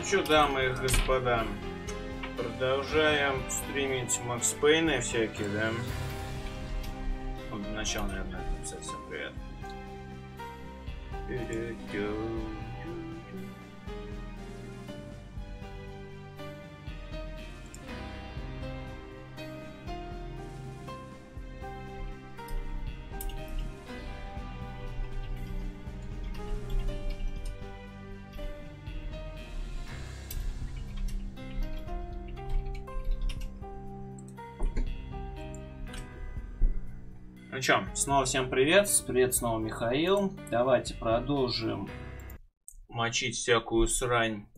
что, дамы и господа, продолжаем стримить Макс Пейна всякие, да? Вот для начала, наверное, написать всем привет. Ну чё, снова всем привет, снова Михаил. Давайте продолжим мочить всякую срань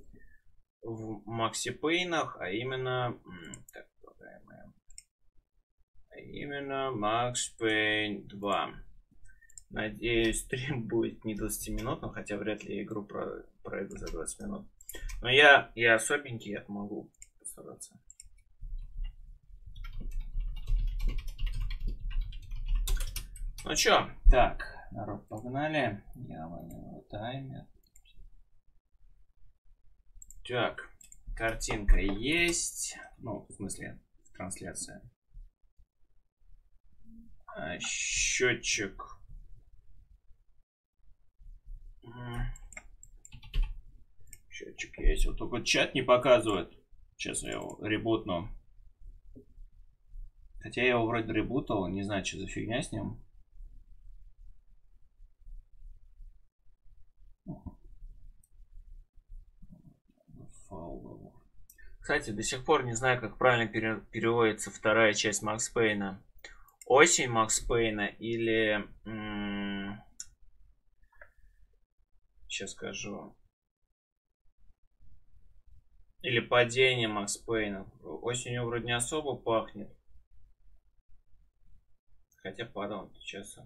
в Макси Пейнах, а именно, Макс Пейн 2. Надеюсь, стрим будет не 20-минутным, хотя вряд ли я игру пройду за 20 минут. Но я особенький, я могу постараться. Ну чё, так, народ, погнали. Я войну таймер. Так, картинка есть. Ну, в смысле, трансляция. Счетчик. Счетчик есть. Вот только чат не показывает. Сейчас я его ребутну. Хотя я его вроде ребутал, не знаю, что за фигня с ним. Кстати, до сих пор не знаю, как правильно переводится вторая часть Макс Пейна. Осень Макс Пейна или... Сейчас скажу. Или падение Макс Пейна. Осенью вроде не особо пахнет. Хотя падал сейчас.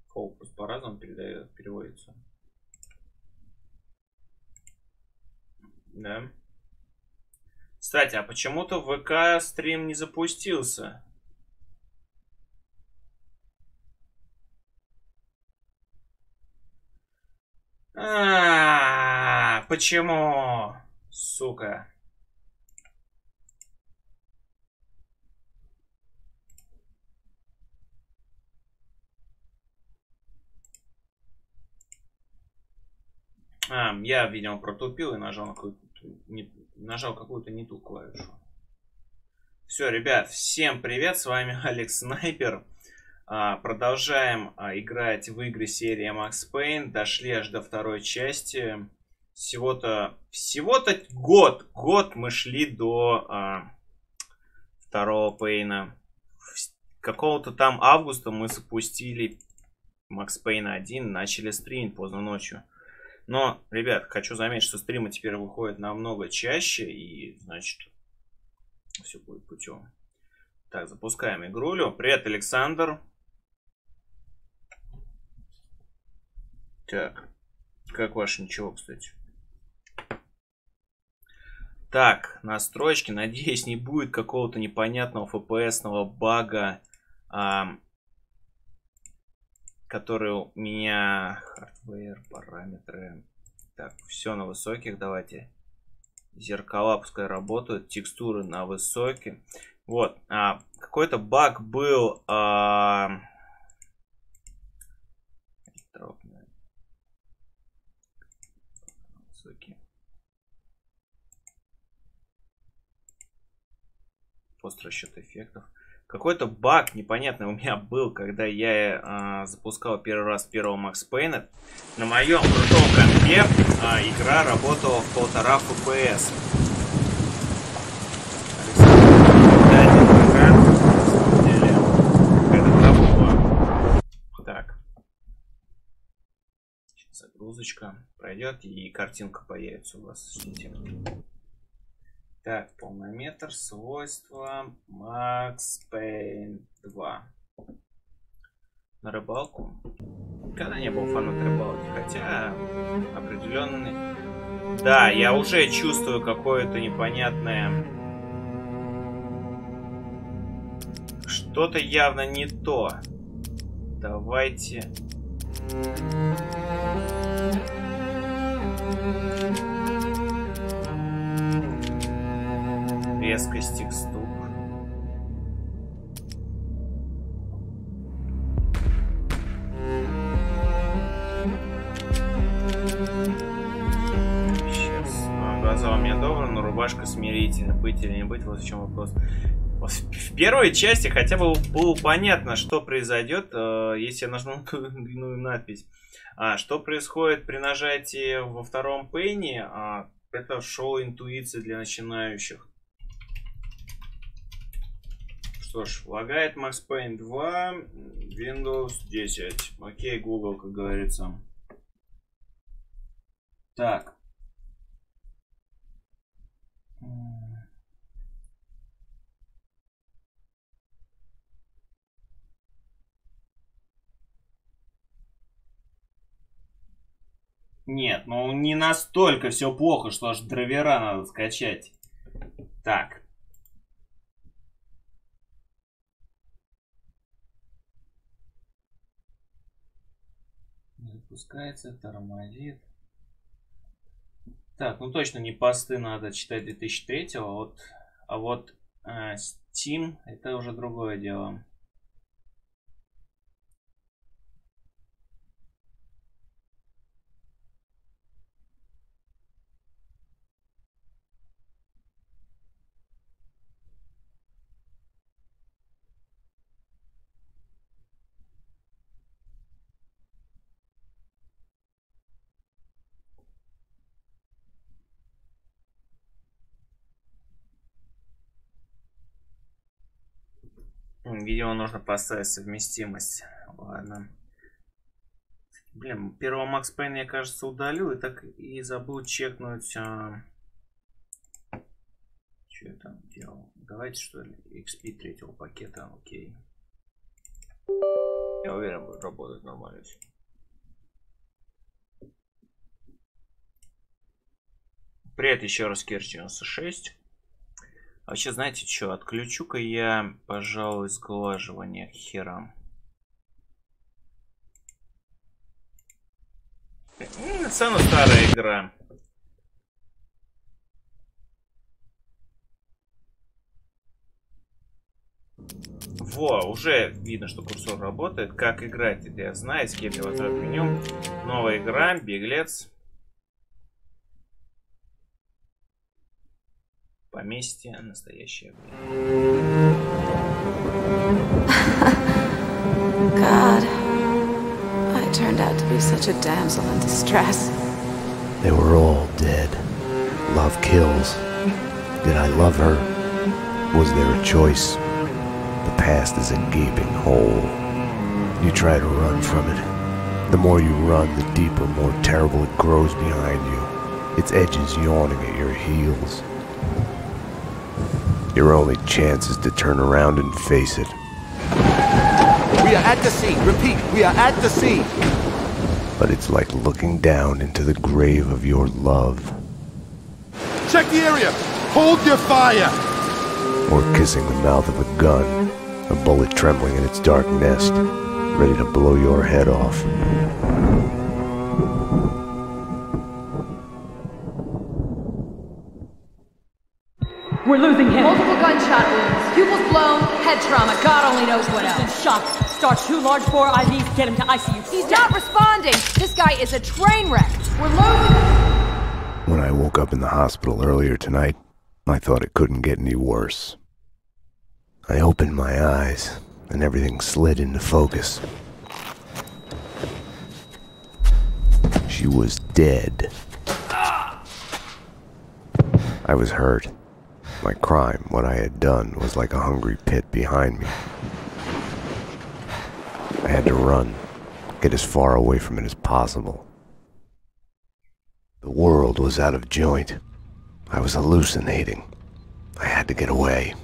Фокус по-разному переводится. Да. Кстати, а почему-то в ВК стрим не запустился. Почему? Сука. Я, видимо, протупил и нажал какую-то не ту клавишу. Все, ребят, всем привет, с вами Алекс Снайпер. Продолжаем играть в игры серии Макс Пейн. Дошли аж до второй части. Всего-то год мы шли до второго Пейна. Какого-то там августа мы запустили Макс Пейна 1, начали стримить поздно ночью. Но, ребят, хочу заметить, что стримы теперь выходят намного чаще, и, значит, все будет путем. Так, запускаем игрулю. Привет, Александр. Так, как ваше ничего, кстати? Так, настройки. Надеюсь, не будет какого-то непонятного FPS-ного бага, который у меня... Hardware, параметры. Так, все на высоких. Давайте. Зеркала пускай работают. Текстуры на высоких. Вот. Какой-то баг был... Пост-расчет эффектов. Какой-то баг непонятный у меня был, когда я запускал первый раз первого Макс Пейна. На моем крутом компе игра работала в 1,5 FPS. Так. Сейчас загрузочка пройдет и картинка появится у вас. Ждите. Так, полнометр, свойства, Макс Пейн 2. На рыбалку. Никогда не был фанат рыбалки, хотя определенный... Да, я уже чувствую какое-то непонятное... Что-то явно не то. Давайте... резкость текстур. Глаза у меня добрые, но рубашка смирительна. Быть или не быть, вот в чем вопрос. В первой части хотя бы было понятно, что произойдет, если я нажму длинную надпись. Что происходит при нажатии во втором Пейне, это шоу интуиции для начинающих. Что ж, лагает Max Payne 2, Windows 10. Окей, Google, как говорится. Так. Нет, ну не настолько все плохо, что аж драйвера надо скачать. Так. Запускается, тормозит. Так, ну точно не посты надо читать 2003-го, а вот Steam это уже другое дело. Видимо, нужно поставить совместимость. Ладно. Блин, первого Макс Пейна, я, кажется, удалил и так и забыл чекнуть. Что я там делал? Давайте, что ли, XP третьего пакета, окей. Я уверен, будет работать нормально все. Привет еще раз, Кир 96. А вообще, знаете что, отключу-ка я, пожалуй, сглаживание к херам. Самая старая игра. Во, уже видно, что курсор работает. Как играть, это я знаю. Скипи возврат меню. Новая игра, беглец. Поместье, настоящее время. God, I turned out to be such a damsel in distress. They were all dead. Love kills. Did I love her? Was there a choice? The past is a gaping hole. You try to run from it. The more you run, the deeper, more terrible it grows behind you. Its edges yawning at your heels. Your only chance is to turn around and face it. We are at the sea. Repeat, we are at the sea. But it's like looking down into the grave of your love. Check the area. Hold your fire. Or kissing the mouth of a gun, a bullet trembling in its dark nest, ready to blow your head off. We're losing him. Multiple gunshot wounds. Pupils blown. Head trauma. God only knows what else. He's been shot. Start 2 large bore IVs. Get him to ICU. He's not responding. This guy is a train wreck. We're losing. When I woke up in the hospital earlier tonight, I thought it couldn't get any worse. I opened my eyes, and everything slid into focus. She was dead. I was hurt. My crime, what I had done, was like a hungry pit behind me. I had to run, get as far away from it as possible. The world was out of joint. I was hallucinating. I had to get away.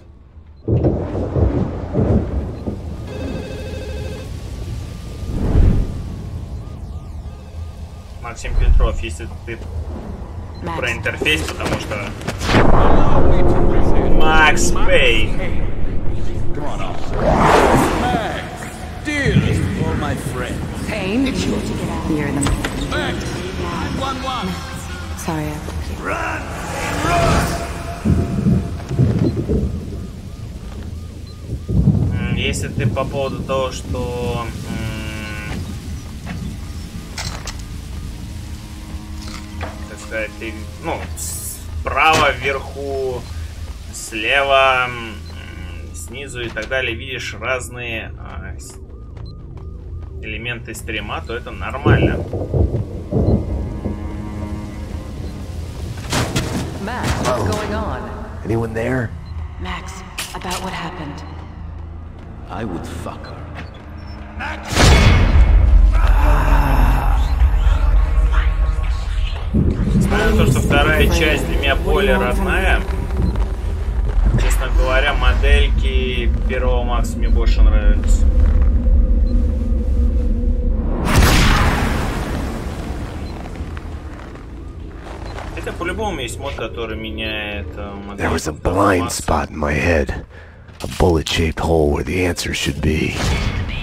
Максим Петров, если ты про интерфейс, потому что Макс Пейн. Payne? You're the man. Sorry, I... Run! Run! если ты по поводу того, что так сказать, ты, ну, справа вверху, слева, снизу и так далее видишь разные элементы стрима, то это нормально. Max, what's going on? Anyone there? Max, about what happened. I would fuck her. Несмотря на то, что вторая часть для меня более родная, честно говоря, модельки первого Макса мне больше нравятся. Это по-любому есть мод, который меняет модель. There was a blind spot in my head. A bullet-shaped hole where the answer should be.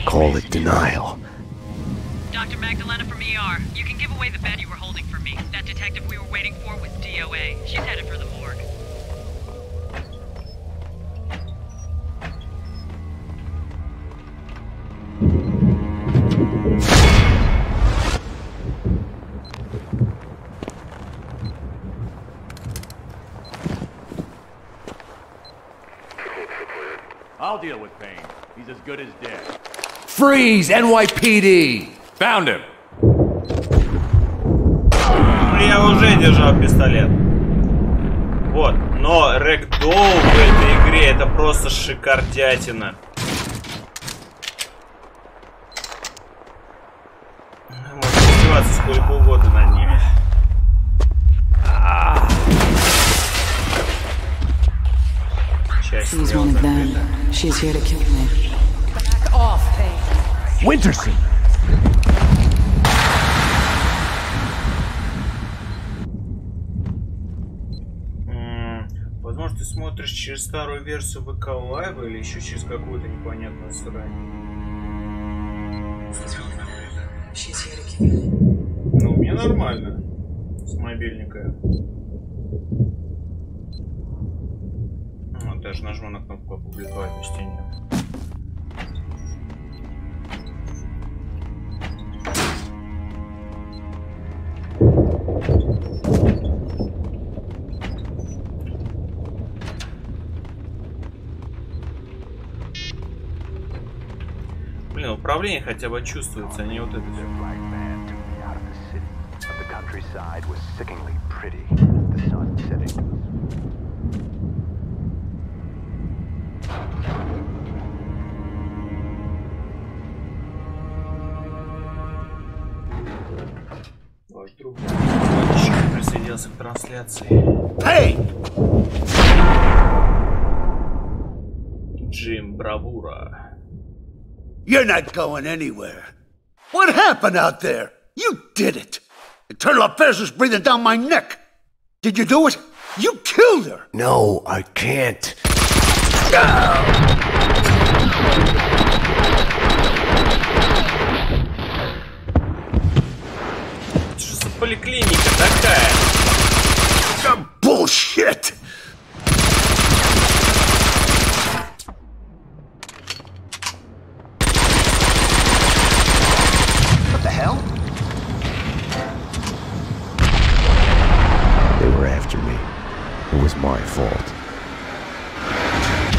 Call it denial. Dr. Magdalena from ER. You can give away the bed you were holding for me. That detective we were waiting for was DOA. She's headed for the morgue. I'll deal with Payne. He's as good as dead. Freeze, NYPD! Found him! Я уже держал пистолет. Вот. Но рэгдолл в этой игре это просто шикардятина. Можно издеваться сколько угодно над ними. She's one of them. She's here to kill me. Back off, Payne. Winterson! Возможно, ты смотришь через старую версию ВК Лайва или еще через какую-то непонятную срань. Ну, мне нормально. С мобильника. Даже нажму на кнопку опубликовать на стене. Блин, управление хотя бы чувствуется, а не вот это. Ваш друг присоединился к трансляции. Payne! Джим Бравура. You're not going anywhere. What happened out there? You did it. Eternal affairs was breathing down my neck. Did you do it? You killed her. No, I can't. Что за поликлиника такая? Some bullshit. What the hell? They were after me. It was my fault.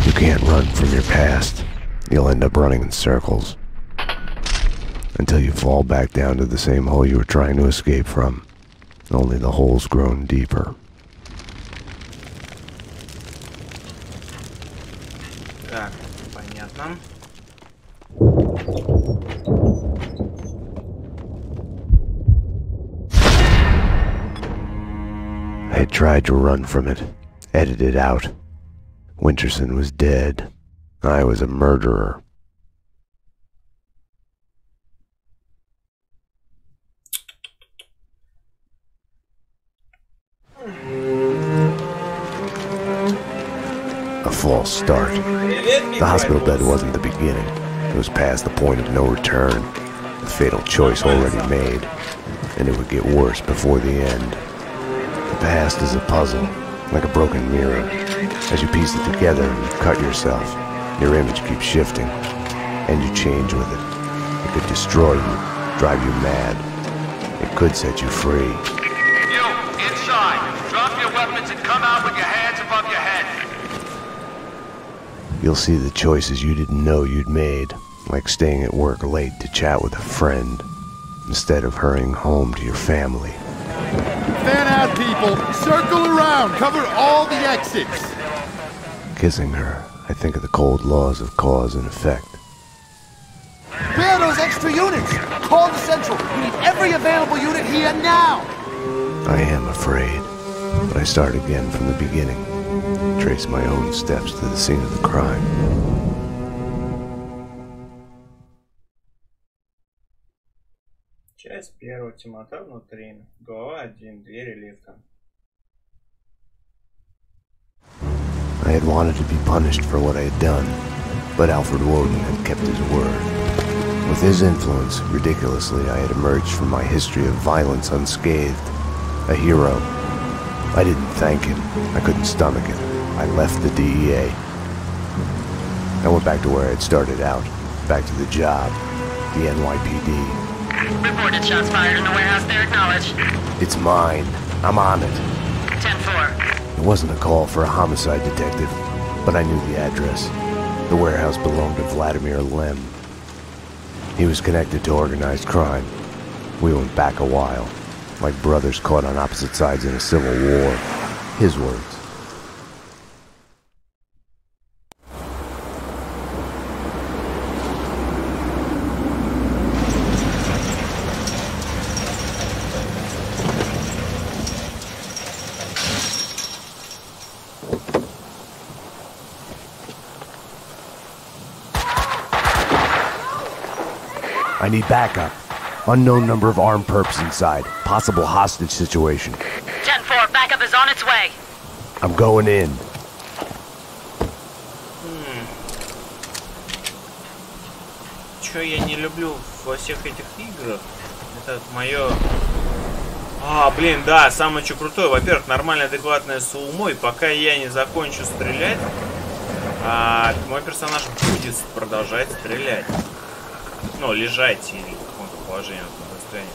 You can't run from your past. You'll end up running in circles. Until you fall back down to the same hole you were trying to escape from. Only the hole's grown deeper. Так, понятно. I had tried to run from it, edited out. Winterson was dead. I was a murderer. A false start. The hospital bed wasn't the beginning. It was past the point of no return. A fatal choice already made. And it would get worse before the end. The past is a puzzle, like a broken mirror. As you piece it together and cut yourself, your image keeps shifting. and you change with it. It could destroy you, drive you mad. It could set you free. You, inside. Drop your weapons and come out with your hands above your head. You'll see the choices you didn't know you'd made, like staying at work late to chat with a friend, instead of hurrying home to your family. Fan out, people. Circle around. Cover all the exits. Kissing her, I think of the cold laws of cause and effect. Where are those extra units? Call the Central. We need every available unit here now. I am afraid, but I start again from the beginning. Trace my own steps to the scene of the crime. Часть первая. Темнота внутри. Глава 1. Двери лифта. I had wanted to be punished for what I had done, but Alfred Woden had kept his word. With his influence, ridiculously, I had emerged from my history of violence unscathed. A hero. I didn't thank him. I couldn't stomach it. I left the DEA. I went back to where I had started out. Back to the job. The NYPD. Reported shots fired in the warehouse there, acknowledged. It's mine. I'm on it. 10-4. It wasn't a call for a homicide detective, but I knew the address. The warehouse belonged to Vladimir Lem. He was connected to organized crime. We went back a while, like brothers caught on opposite sides in a civil war. His words. I need backup. Unknown number of armed perps inside. Possible hostage situation. 10-4, backup is on its way. I'm going in. Чё я не люблю во всех этих играх? Это мое... блин, да, самое что крутое. Во-первых, нормальное, адекватное сумой. Пока я не закончу стрелять, мой персонаж будет продолжать стрелять. Ну, лежать или в каком-то положении, на расстоянии.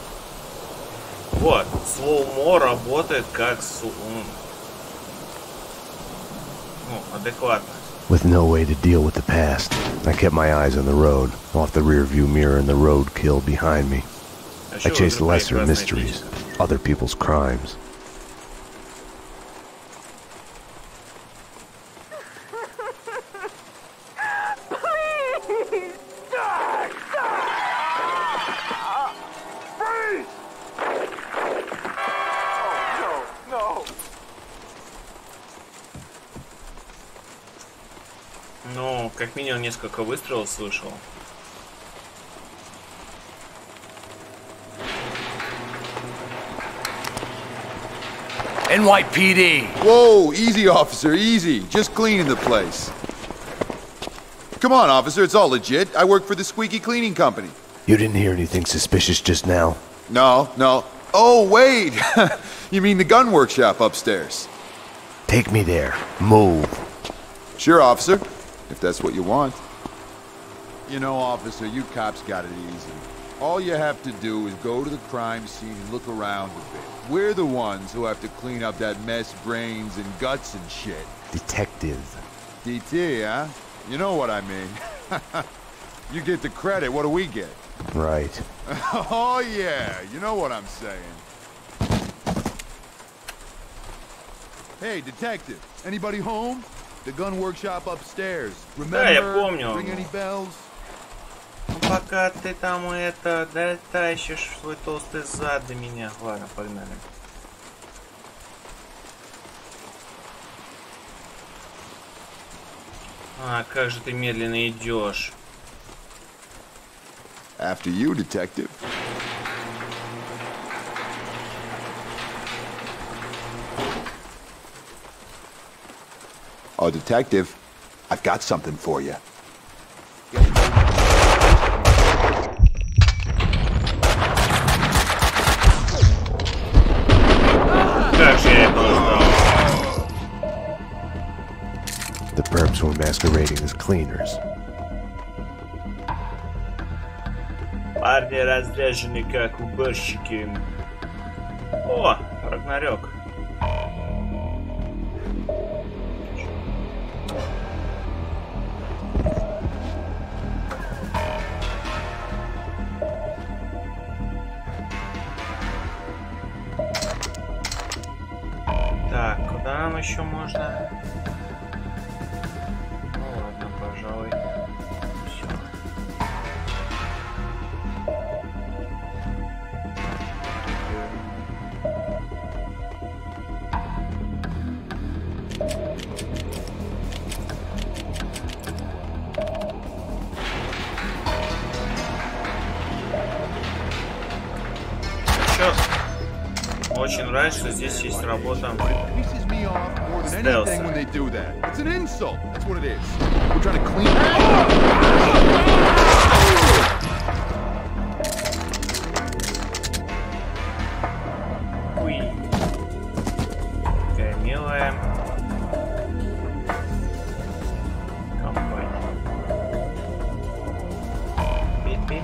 Вот, слоумо работает как адекватно. With no way to deal with the past, I kept my eyes on the road, off the rearview mirror and the roadkill behind me. I chased lesser mysteries, other people's crimes. Ну, как минимум несколько выстрелов слышал. NYPD! Whoa, easy, officer, easy. Just cleaning the place. Come on, officer, it's all legit. I work for the Squeaky Cleaning Company. You didn't hear anything suspicious just now? No. Oh, wait! You mean the gun workshop upstairs? Take me there. Move. Sure, officer. If that's what you want. You know, officer, you cops got it easy. All you have to do is go to the crime scene and look around a bit. We're the ones who have to clean up that mess, brains and guts and shit. Detective. DT, huh? You know what I mean. You get the credit, what do we get? Right. Oh yeah, you know what I'm saying. Hey, detective, anybody home? The gun workshop upstairs. Remember, ring any bells? Пока ты там тащишь свой толстый зад до меня. Ладно, погнали. Как же ты медленно идешь. After you, detective. Oh, detective, I've got something for you. The perps were masquerading as cleaners. Парни разряжены, как уборщики. О, Рагнарёк. Так, куда нам еще можно? Ну ладно, пожалуй. Все. Очень нравится, что здесь есть работа стелса. Уй. Какая милая компания. Пип-пип.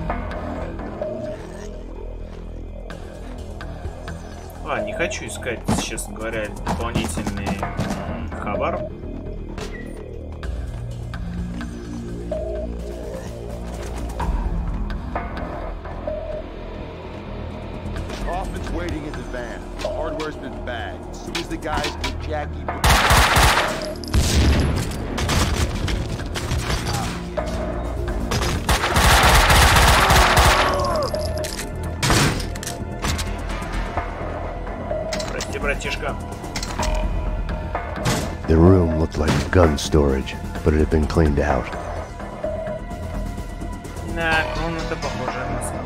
Не хочу искать, честно говоря, дополнительный хабар. Hoffman's waiting in the van. The hardware's been bagged. As soon as the guys get Jackie... Братишка. The room looked like gun storage, but it had been cleaned out. Да, комната похожа на склад.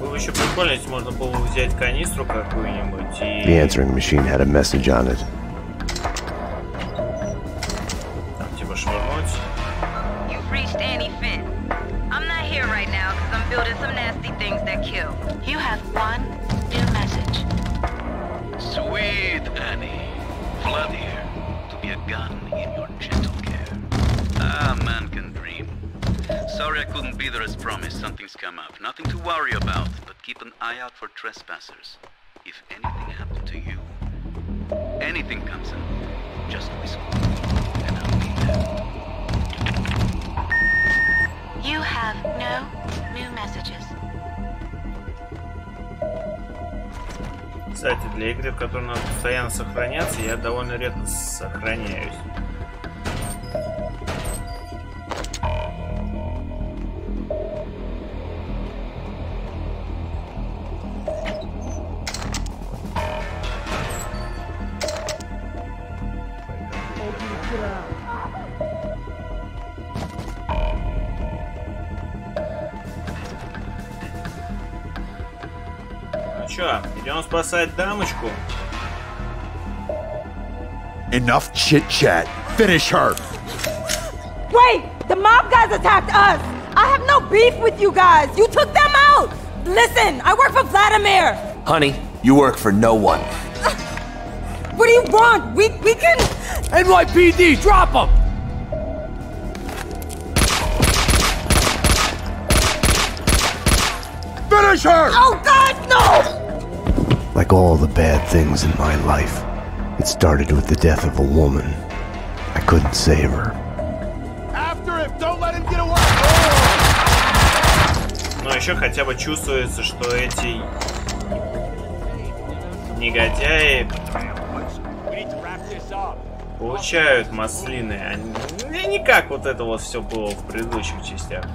Было еще прикольно, если можно было взять канистру какую-нибудь и... The answering machine had a message on it. Там типа швырнуть. Building some nasty things that kill. You have one new message. Sweet Annie. Vlad here, to be a gun in your gentle care. Ah, man can dream. Sorry I couldn't be there as promised. Something's come up. Nothing to worry about, but keep an eye out for trespassers. If anything happened to you, anything comes up, just whistle, and I'll be there. You have no new messages. Кстати, для игры, в которой надо постоянно сохраняться, я довольно редко сохраняюсь. Чё, идем спасать дамочку? Enough chit-chat. Finish her. Wait! The mob guys attacked us! I have no beef with you guys! You took them out! Listen, I work for Vladimir! Honey, you work for no one. What do you want? We can... NYPD, drop them! Finish her! Oh God, no! Like all the bad things in my life, it started with the death of a woman. I couldn't save her. After him! Don't let him get away! Но еще хотя бы чувствуется, что эти негодяи получают маслины. Они не как вот это вот все было в предыдущих частях.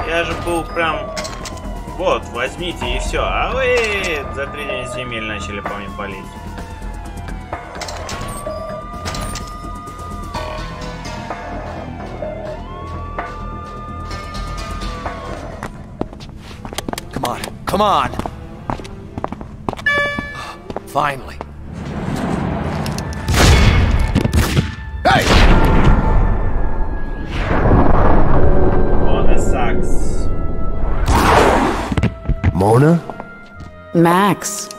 Я же был прям... Вот, возьмите и все. А вы за 3 дня земель начали по мне палить. Come on, Come on. Finally. Hey! Oh, that sucks. Mona? Max,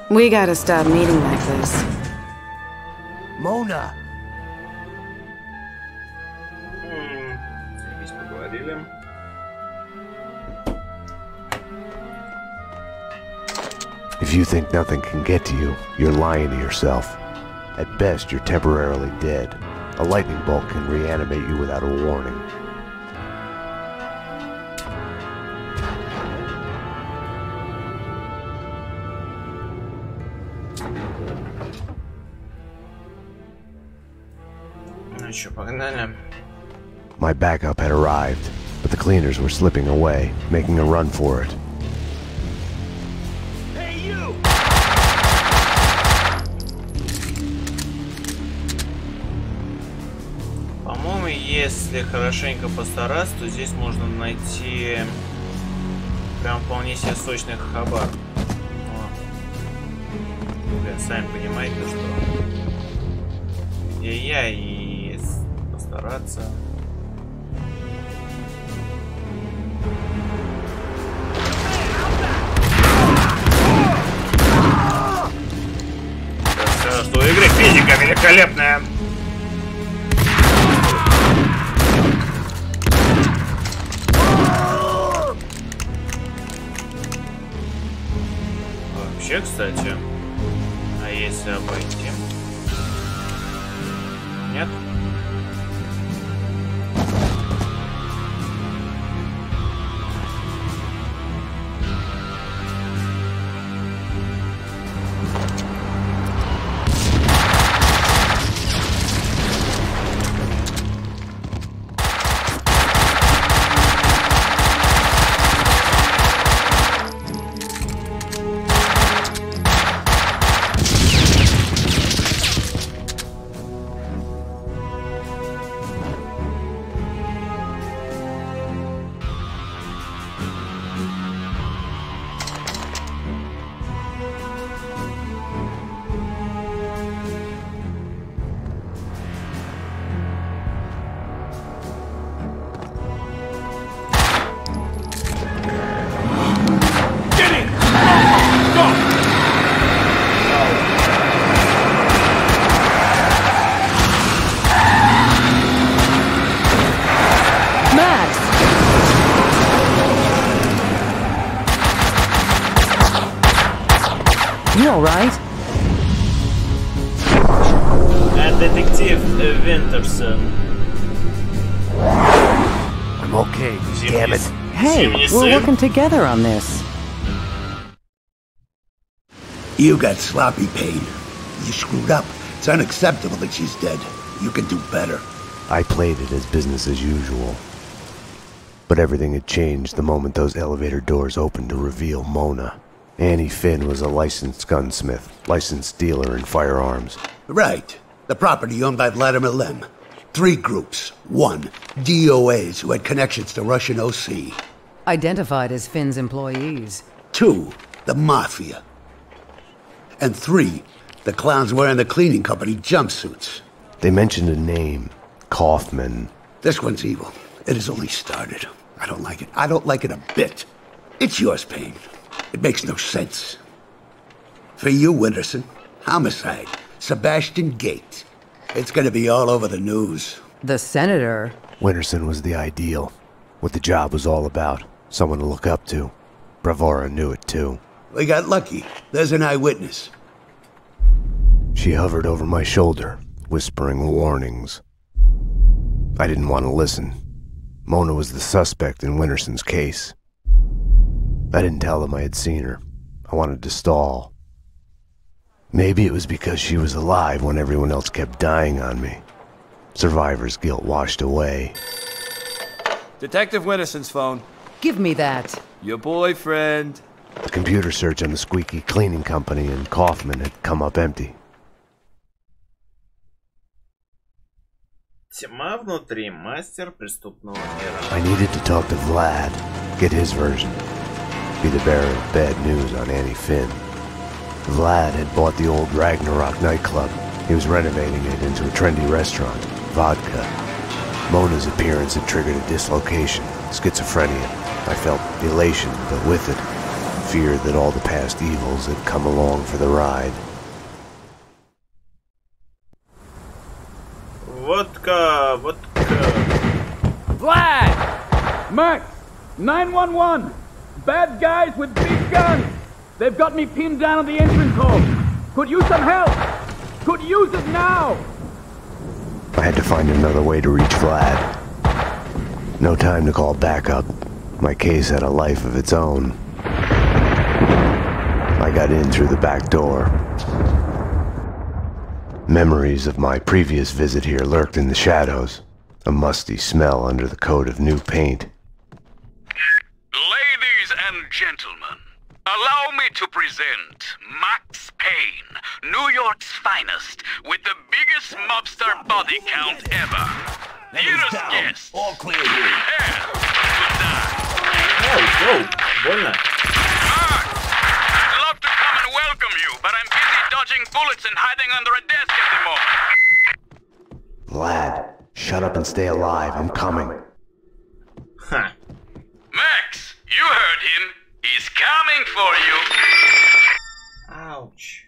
we gotta stop meeting like this. Mona. Здесь поговорили. If you think nothing can get to you, you're lying to yourself. At best, you're temporarily dead. A lightning bolt can reanimate you without a warning. Ну что, погнали. My backup had arrived, but the cleaners were slipping away, making a run for it. Hey, you! По-моему, если хорошенько постараться, то здесь можно найти прям вполне себе сочных хабар. Бля, сами понимаете, что где я, и постараться. Все, что у игры физика великолепная. Вообще, кстати, а если обойти? Нет? You all right? Детектив Винтерсон. I'm okay, damn it. Hey, we're working together on this. You got sloppy, Payne. You screwed up. It's unacceptable that she's dead. You can do better. I played it as business as usual. But everything had changed the moment those elevator doors opened to reveal Mona. Annie Finn was a licensed gunsmith, licensed dealer in firearms. Right. The property owned by Vladimir Lem. 3 groups. 1, DOAs who had connections to Russian OC. Identified as Finn's employees. 2, the Mafia. And 3, the clowns wearing the cleaning company jumpsuits. They mentioned a name, Kaufman. This one's evil. It has only started. I don't like it. I don't like it a bit. It's yours, Payne. It makes no sense. For you, Winterson, homicide, Sebastian Gate. It's gonna be all over the news. The senator? Winterson was the ideal. What the job was all about. Someone to look up to. Bravura knew it too. We got lucky. There's an eyewitness. She hovered over my shoulder, whispering warnings. I didn't want to listen. Mona was the suspect in Winterson's case. I didn't tell them I had seen her. I wanted to stall. Maybe it was because she was alive when everyone else kept dying on me. Survivor's guilt washed away. Detective Winterson's phone. Give me that. Your boyfriend. The computer search on the squeaky cleaning company and Kaufman had come up empty. Тьма внутри, мастер преступного мира. I needed to talk to Vlad, get his version. be the bearer of bad news on Annie Finn. Vlad had bought the old Ragnarok nightclub. He was renovating it into a trendy restaurant, Vodka. Mona's appearance had triggered a dislocation, schizophrenia. I felt elation, but with it, fear that all the past evils had come along for the ride. Vodka. Vlad! Max! 911! Bad guys with big guns! They've got me pinned down on the entrance hall! Could use some help! Could use it now! I had to find another way to reach Vlad. No time to call backup. My case had a life of its own. I got in through the back door. Memories of my previous visit here lurked in the shadows, a musty smell under the coat of new paint. Ladies and gentlemen, allow me to present Max Payne, New York's finest, with the biggest mobster body count ever. Dearest guests, all clear here. Whoa, больно. Max, I'd love to come and welcome you, but I'm busy dodging bullets and hiding under a desk at the moment. Vlad, shut up and stay alive. I'm coming. Huh. Max, you heard him. He's coming for you. Ouch.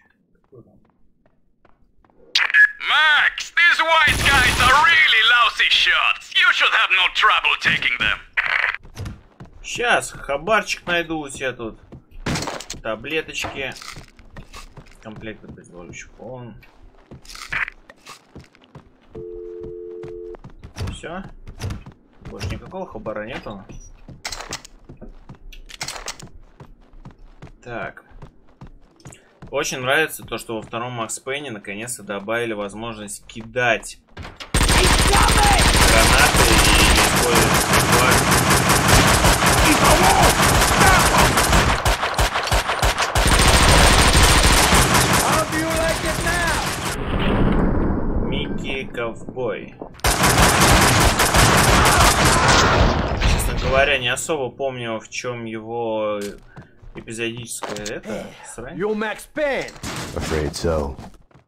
Max, these white guys are really lousy shots. You should have no trouble taking them. Сейчас, хабарчик найду у тебя тут. Таблеточки. Комплект обезболивающих. Он. Все. Больше никакого хабара нету. Так. Очень нравится то, что во втором Макс Пейне наконец-то добавили возможность кидать гранаты и использовать. Микки Ковбой. Честно говоря, не особо помню, в чем его эпизодическая это срань. You're Max Payne. Afraid so.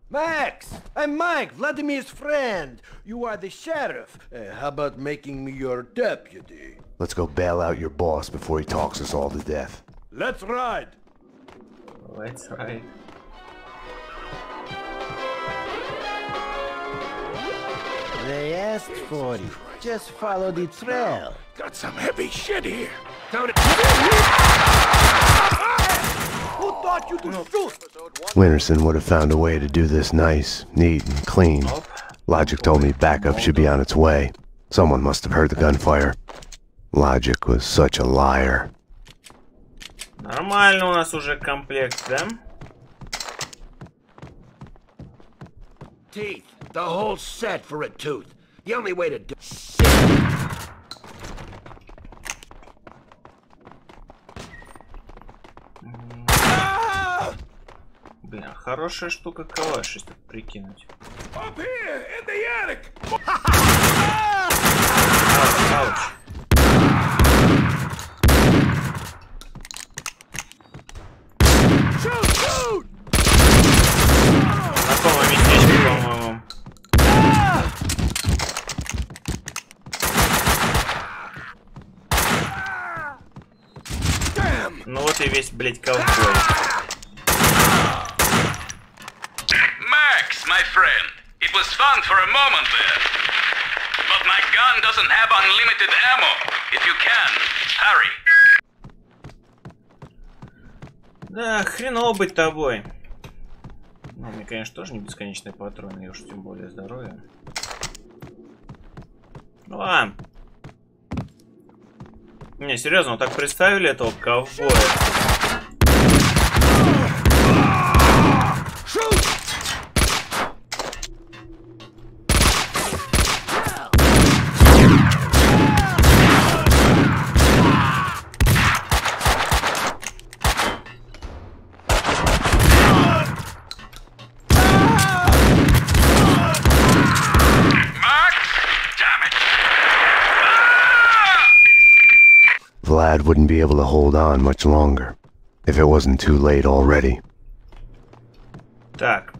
Max, I'm Mike, Vladimir's friend. You are the sheriff. How about making me your deputy? Let's go bail out your boss before he talks us all to death. Let's ride. Let's ride. They asked for you. Just follow the trail. Got some heavy shit here. Who thought you could shoot? Winterson would have found a way to do this nice, neat, and clean. Logic told me backup should be on its way. Someone must have heard the gunfire. Logic was such a liar. Нормально у нас уже комплект, да? Teeth. The whole set for a tooth. The only way to do... Блин, хорошая штука калаш, если прикинуть. Up here, in the attic. Ауч. Shoot! Знакомое местечко, по-моему. Ну вот и весь, блять, ковбой. Max, my friend, it was fun for a moment there. But my gun doesn't have unlimited ammo. If you can, hurry. Да, хреново быть тобой. Ну, мне, конечно, тоже не бесконечные патроны, и уж тем более здоровье. Ну ладно. Не, серьезно, вот так представили этого ковбоя. Vlad Vlad wouldn't be able to hold on much longer, if it wasn't too late already. Так.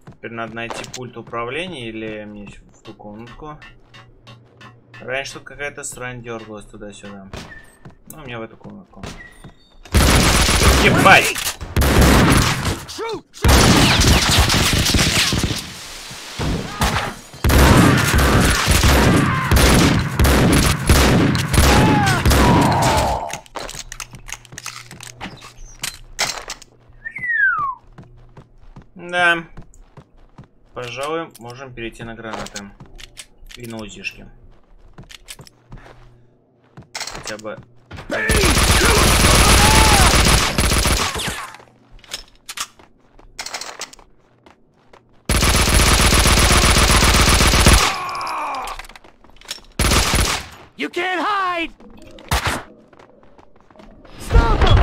Теперь надо найти пульт управления или мне в ту комнатку. Раньше тут какая-то срань дергалась туда-сюда. Ну, мне в эту комнатку. Ебать! Да. Пожалуй, можем перейти на гранаты. И на узишки. Хотя бы... You can't hide! Stop him!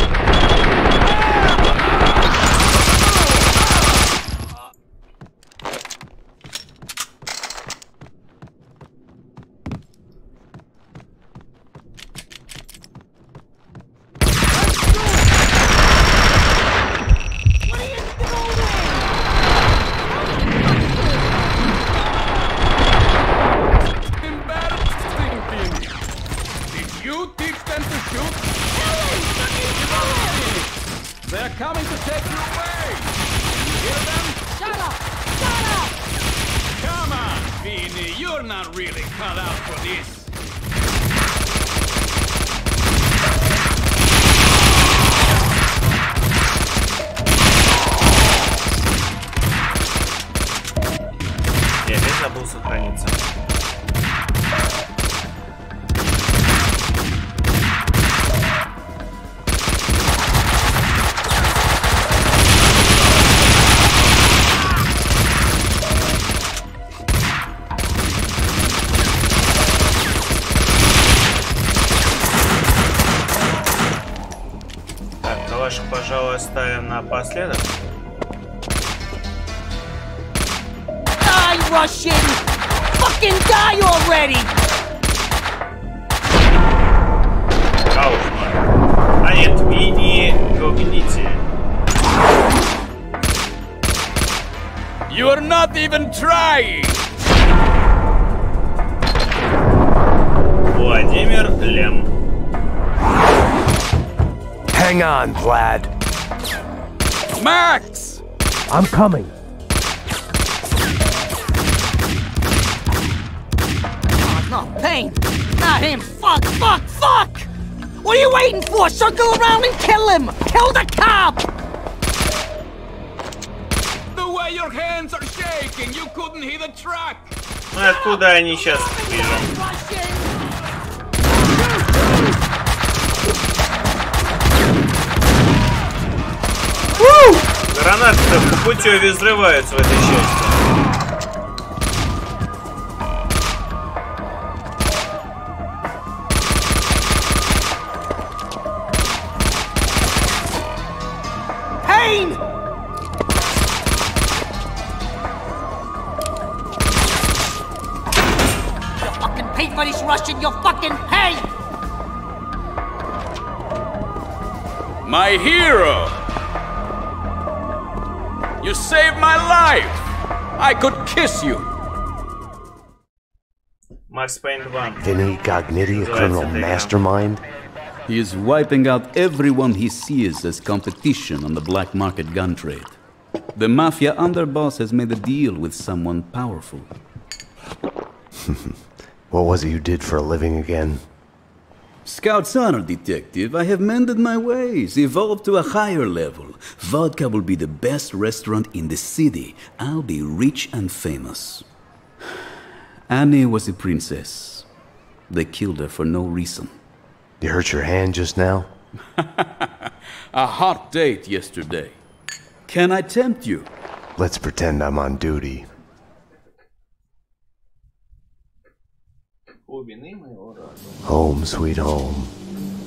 They're coming to take you away! You hear them? Shut up! Shut up! Come on, Payne, you're not really cut out for this. Я опять забыл сохраниться. Пожалуй, оставим напоследок. Die, Russian! Fucking die already! Кауфман. А нет, вы не победите. You're not even trying! Владимир Лем. Hang on, Vlad. Max! I'm coming. Oh, no, Payne! Not him! Fuck! Fuck! Fuck! What are you waiting for? Circle around and kill him! Kill the cop! The way your hands are shaking, you couldn't hit a truck! Ну откуда они сейчас вижу? Гранаты-то по путеве взрываются в этой части. Payne! You fucking pay for this Russian, you fucking pay! My hero! You saved my life! I could kiss you! Max Payne 2. Vinny Gognitti, a criminal mastermind? He is wiping out everyone he sees as competition on the black market gun trade. The mafia underboss has made a deal with someone powerful. What was it you did for a living again? Scout's honor, detective. I have mended my ways, evolved to a higher level. Vodka will be the best restaurant in the city. I'll be rich and famous. Annie was a princess. They killed her for no reason. You hurt your hand just now? A hot date yesterday. Can I tempt you? Let's pretend I'm on duty. Home, sweet home.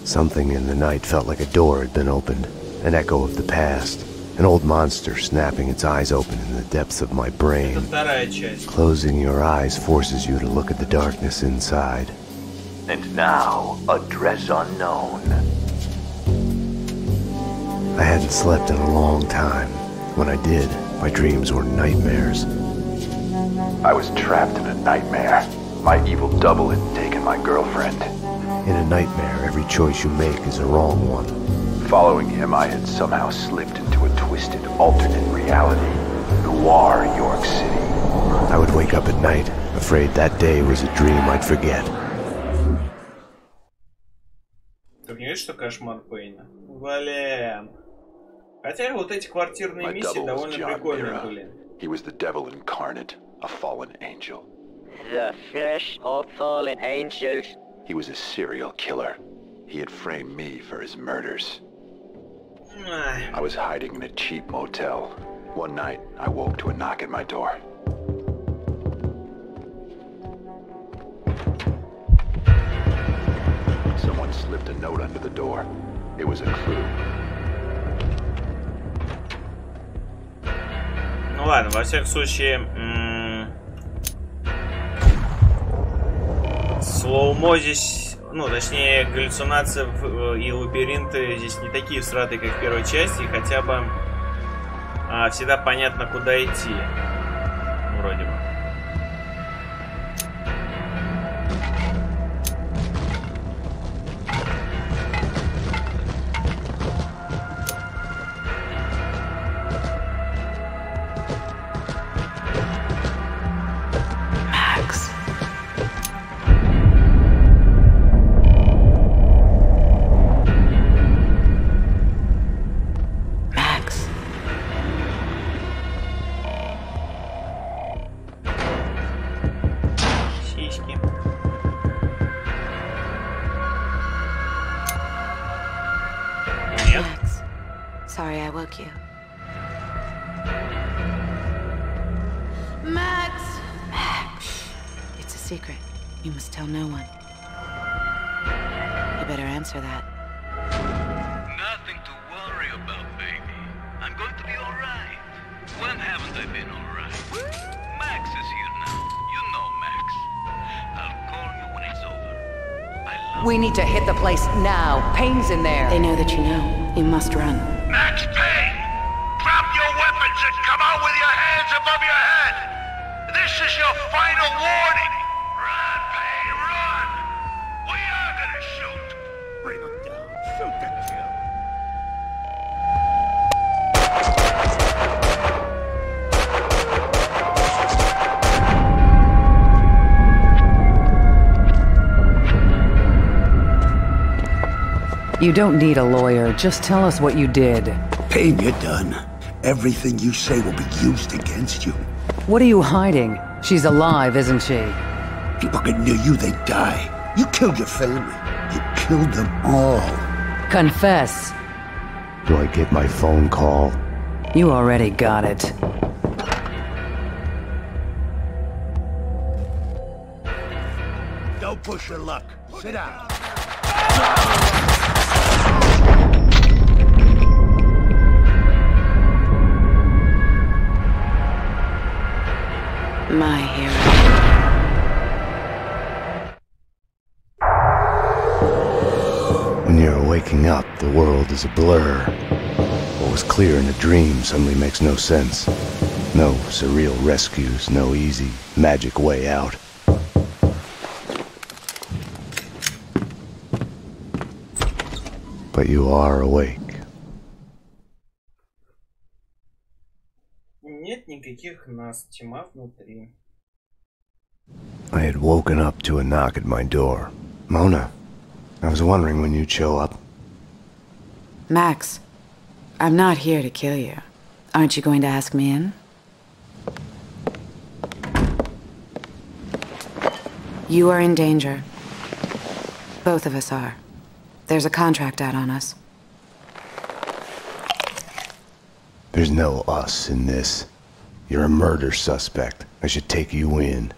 Something in the night felt like a door had been opened, an echo of the past, an old monster snapping its eyes open in the depths of my brain. Closing your eyes forces you to look at the darkness inside. And now, address unknown. I hadn't slept in a long time. When I did, my dreams were nightmares. I was trapped in a nightmare. My evil double had taken my girlfriend. In a nightmare, every choice you make is a wrong one. Following him, I had somehow slipped into a twisted, alternate reality. Noir, York City. I would wake up at night, afraid that day was a dream I'd forget. Ты понимаешь, что кошмар Пейна? Блин. Хотя вот эти квартирные миссии довольно прикольные были. He was the devil incarnate, a fallen angel. The flesh of fallen angels. He was a serial killer. He had framed me for his murders. I was hiding in a cheap motel. One night, I woke to a knock at my door. Someone slipped a note under the door. It was a clue. Ну ладно, во всяком случае, слоумо здесь, ну точнее галлюцинации и лабиринты здесь не такие всратые, как в первой части, и хотя бы всегда понятно, куда идти, вроде бы. Sorry I woke you. Max! Max. It's a secret. You must tell no one. You better answer that. Nothing to worry about, baby. I'm going to be alright. When haven't I been alright? Max is here now. You know Max. I'll call you when it's over. We need to hit the place now. Payne's in there. They know that you know. You must run. Max Payne! Drop your weapons and come out with your hands above your head! This is your final warning! Run, Payne, run! We are gonna shoot! Bring him down. Shoot the kill. You don't need a lawyer. Just tell us what you did. Payne, you're done. Everything you say will be used against you. What are you hiding? She's alive, isn't she? People get near you, they die. You killed your family. You killed them all. Confess. Do I get my phone call? You already got it. Don't push your luck. Sit down. My hero. When you're waking up, the world is a blur. What was clear in a dream suddenly makes no sense. No surreal rescues, no easy, magic way out. But you are awake. Нет никаких нас, тьма внутри. I had woken up to a knock at my door. Mona, I was wondering when you'd show up. Max, I'm not here to kill you. Aren't you going to ask me in? You are in danger. Both of us are. There's a contract out on us. There's no us in this. You're a murder suspect. I should take you in.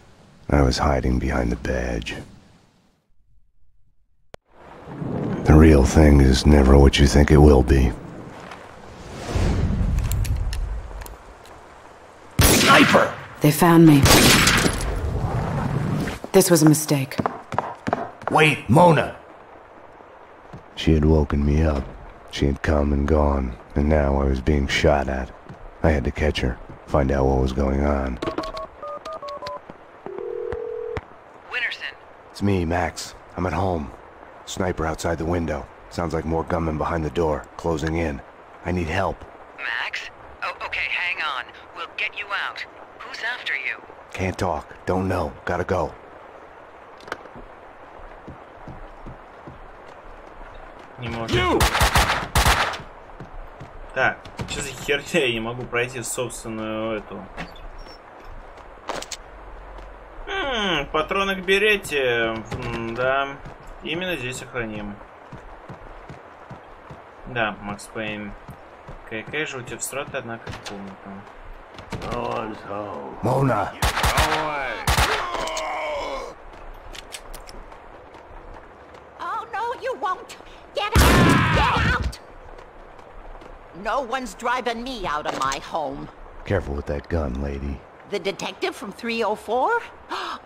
I was hiding behind the badge. The real thing is never what you think it will be. Sniper! They found me. This was a mistake. Wait, Mona! She had woken me up. She had come and gone, and now I was being shot at. I had to catch her, find out what was going on. Winterson. It's me, Max. I'm at home. Sniper outside the window. Sounds like more gunmen behind the door, closing in. I need help. Max? Oh, okay, hang on. We'll get you out. Who's after you? Can't talk. Don't know. Gotta go. Не может. Так, что за херня? Я не могу пройти собственную эту. Патроны к берете. Да. Именно здесь сохраним. Да, Макс Пейн. Какая же у тебя встрата, однако, комната. Mona! Oh, no, you won't. Get out! Get out! No one's driving me out of my home. Careful with that gun, lady. The detective from 304?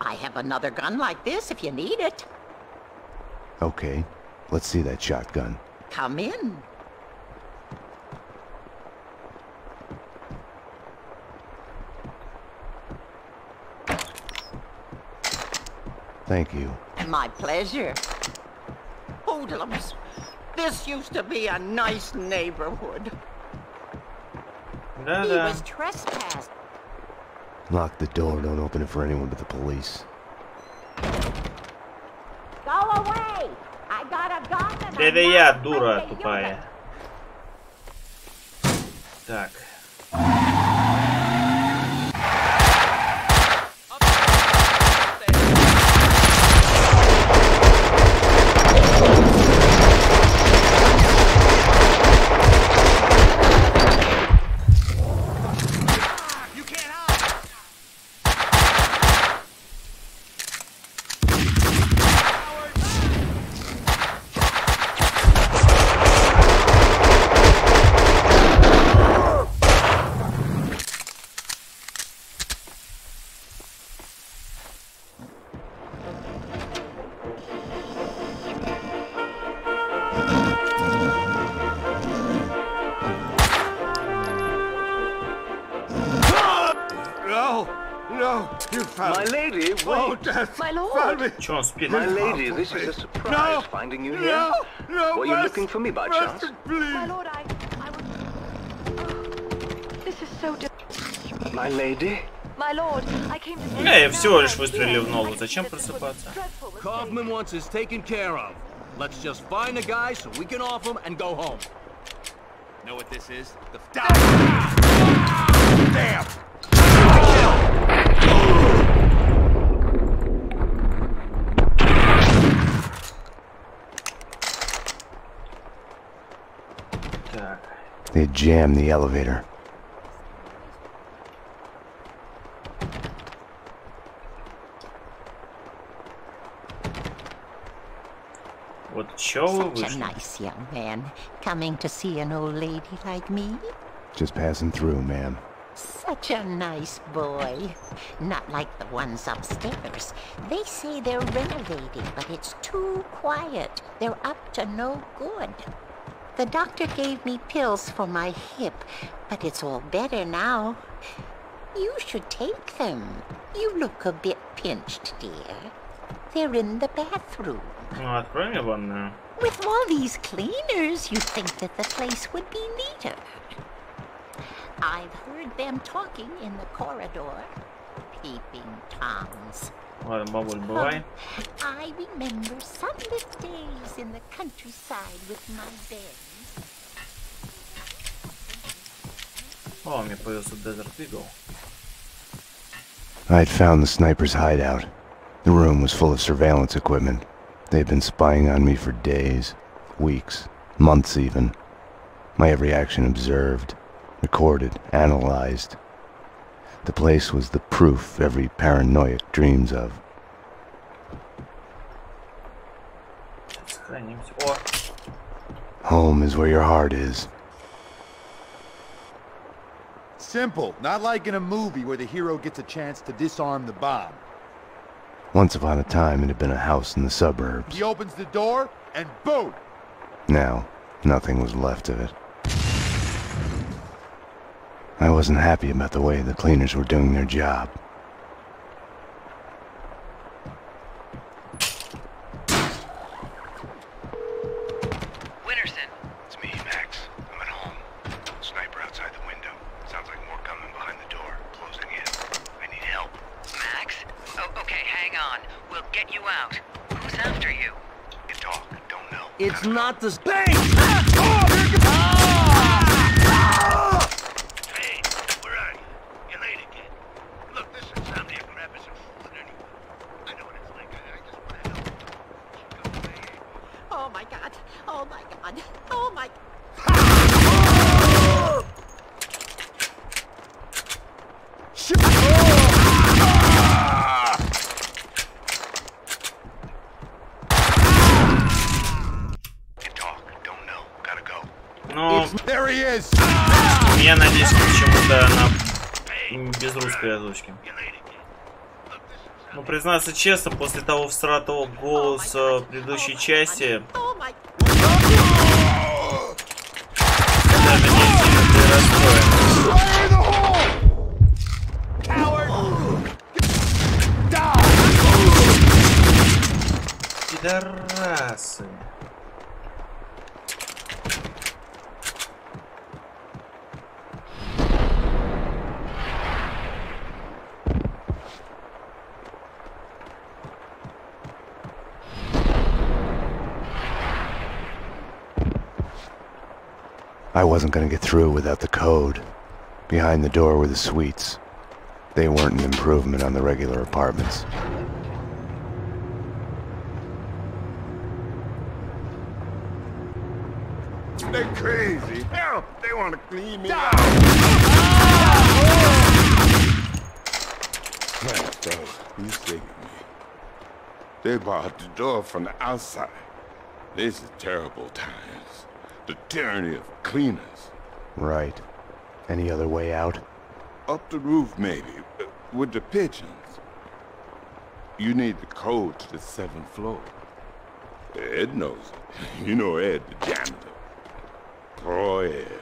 I have another gun like this if you need it. Okay, let's see that shotgun. Come in. Thank you. My pleasure. Hoodlums, this used to be a nice neighborhood. He was trespassed. Lock the door, don't open it for anyone but the police. Go away! I got a gun and Это я, дура тупая. Так. My lady, wait. My lord. Че он спит? My lady, this is a surprise finding you here. Were you looking for me by chance? My lord, I was... This is so My lady? My lord, I came to... Я всего лишь выстрелил в ногу. Зачем просыпаться? Kaufman wants us taken care of. Let's just find the guy so we can off him and go home. Know what this is? The... Damn! They jammed the elevator. Вот чё вы Such a вышли? nice young man coming to see an old lady like me. Just passing through, ma'am. Such a nice boy. Not like the ones upstairs. They say they're renovating, but it's too quiet. They're up to no good. The doctor gave me pills for my hip, but it's all better now. You should take them. You look a bit pinched, dear. They're in the bathroom. Ну, открой мне ванную. With all these cleaners, you'd think that the place would be neater. I've heard them talking in the corridor. Peeping Toms. Ладно, бабуль, бывай. I remember sunlit days in the countryside with my bed. О, у меня появился Desert Eagle. I had found the sniper's hideout. The room was full of surveillance equipment. They had been spying on me for days, weeks, months even. My every action observed, recorded, analyzed. The place was the proof every paranoiac dreams of. Home is where your heart is. Simple, not like in a movie where the hero gets a chance to disarm the bomb. Once upon a time, it had been a house in the suburbs. He opens the door, and boom! Now, nothing was left of it. I wasn't happy about the way the cleaners were doing their job. Winterson. It's me, Max. I'm at home. Sniper outside the window. Sounds like more coming behind the door. Closing in. I need help. Max? Oh, okay, hang on. We'll get you out. Who's after you? You talk. Don't know. It's not the Payne! Hey, where are you? You late again. Look, this insomnia crap isn't fooling anyone. I know what it's like. I just want to help. Oh my god. Oh my god. Oh my... Ну, There he is. я надеюсь, почему-то на без русской озвучки. Ну, признаться честно, после того всратого голоса предыдущей части, даже не сильно расстроен. Пидорасы. I wasn't gonna get through without the code. Behind the door were the suites. They weren't an improvement on the regular apartments. They're crazy. Hell, they want to clean me out. You sick of me. They barred the door from the outside. This is terrible times. The tyranny of cleaners. Right. Any other way out? Up the roof, maybe, with the pigeons. You need the code to the 7th floor. Ed knows it. You know Ed, the janitor. Poor Ed.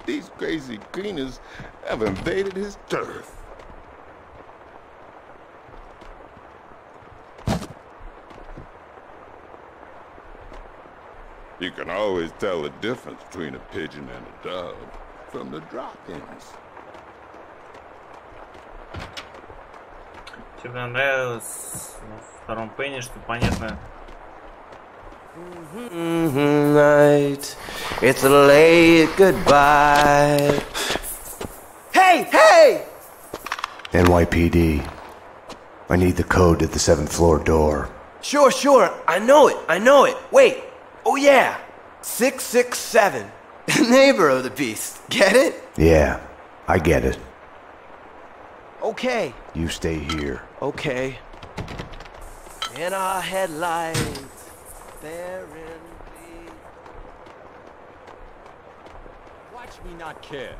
These crazy cleaners have invaded his turf. You can always tell the difference between a pigeon and a dove from the drop-ins. Тебе понравилось во втором Пейне, что понятно. Night, it's a late goodbye. Hey, hey! NYPD. I need the code to the 7th floor door. Sure, I know it. Wait, oh yeah, 667. Neighbor of the beast, get it? Yeah, I get it. Okay. You stay here. Okay. In our headlights, there in the... Watch me not care.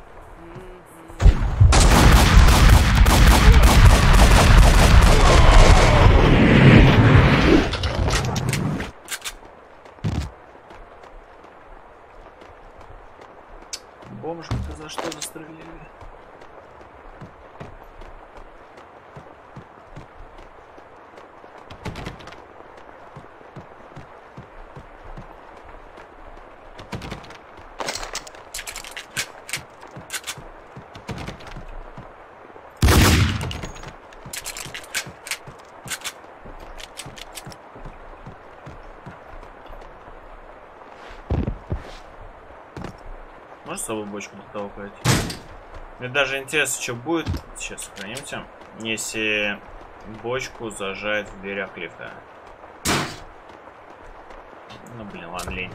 Бомжка-то за что застрелили? Можешь с собой бочку дотолкать? Мне даже интересно, что будет. Сейчас сохранимся. Если бочку зажать в дверях лифта. Ну блин, ладно, лень.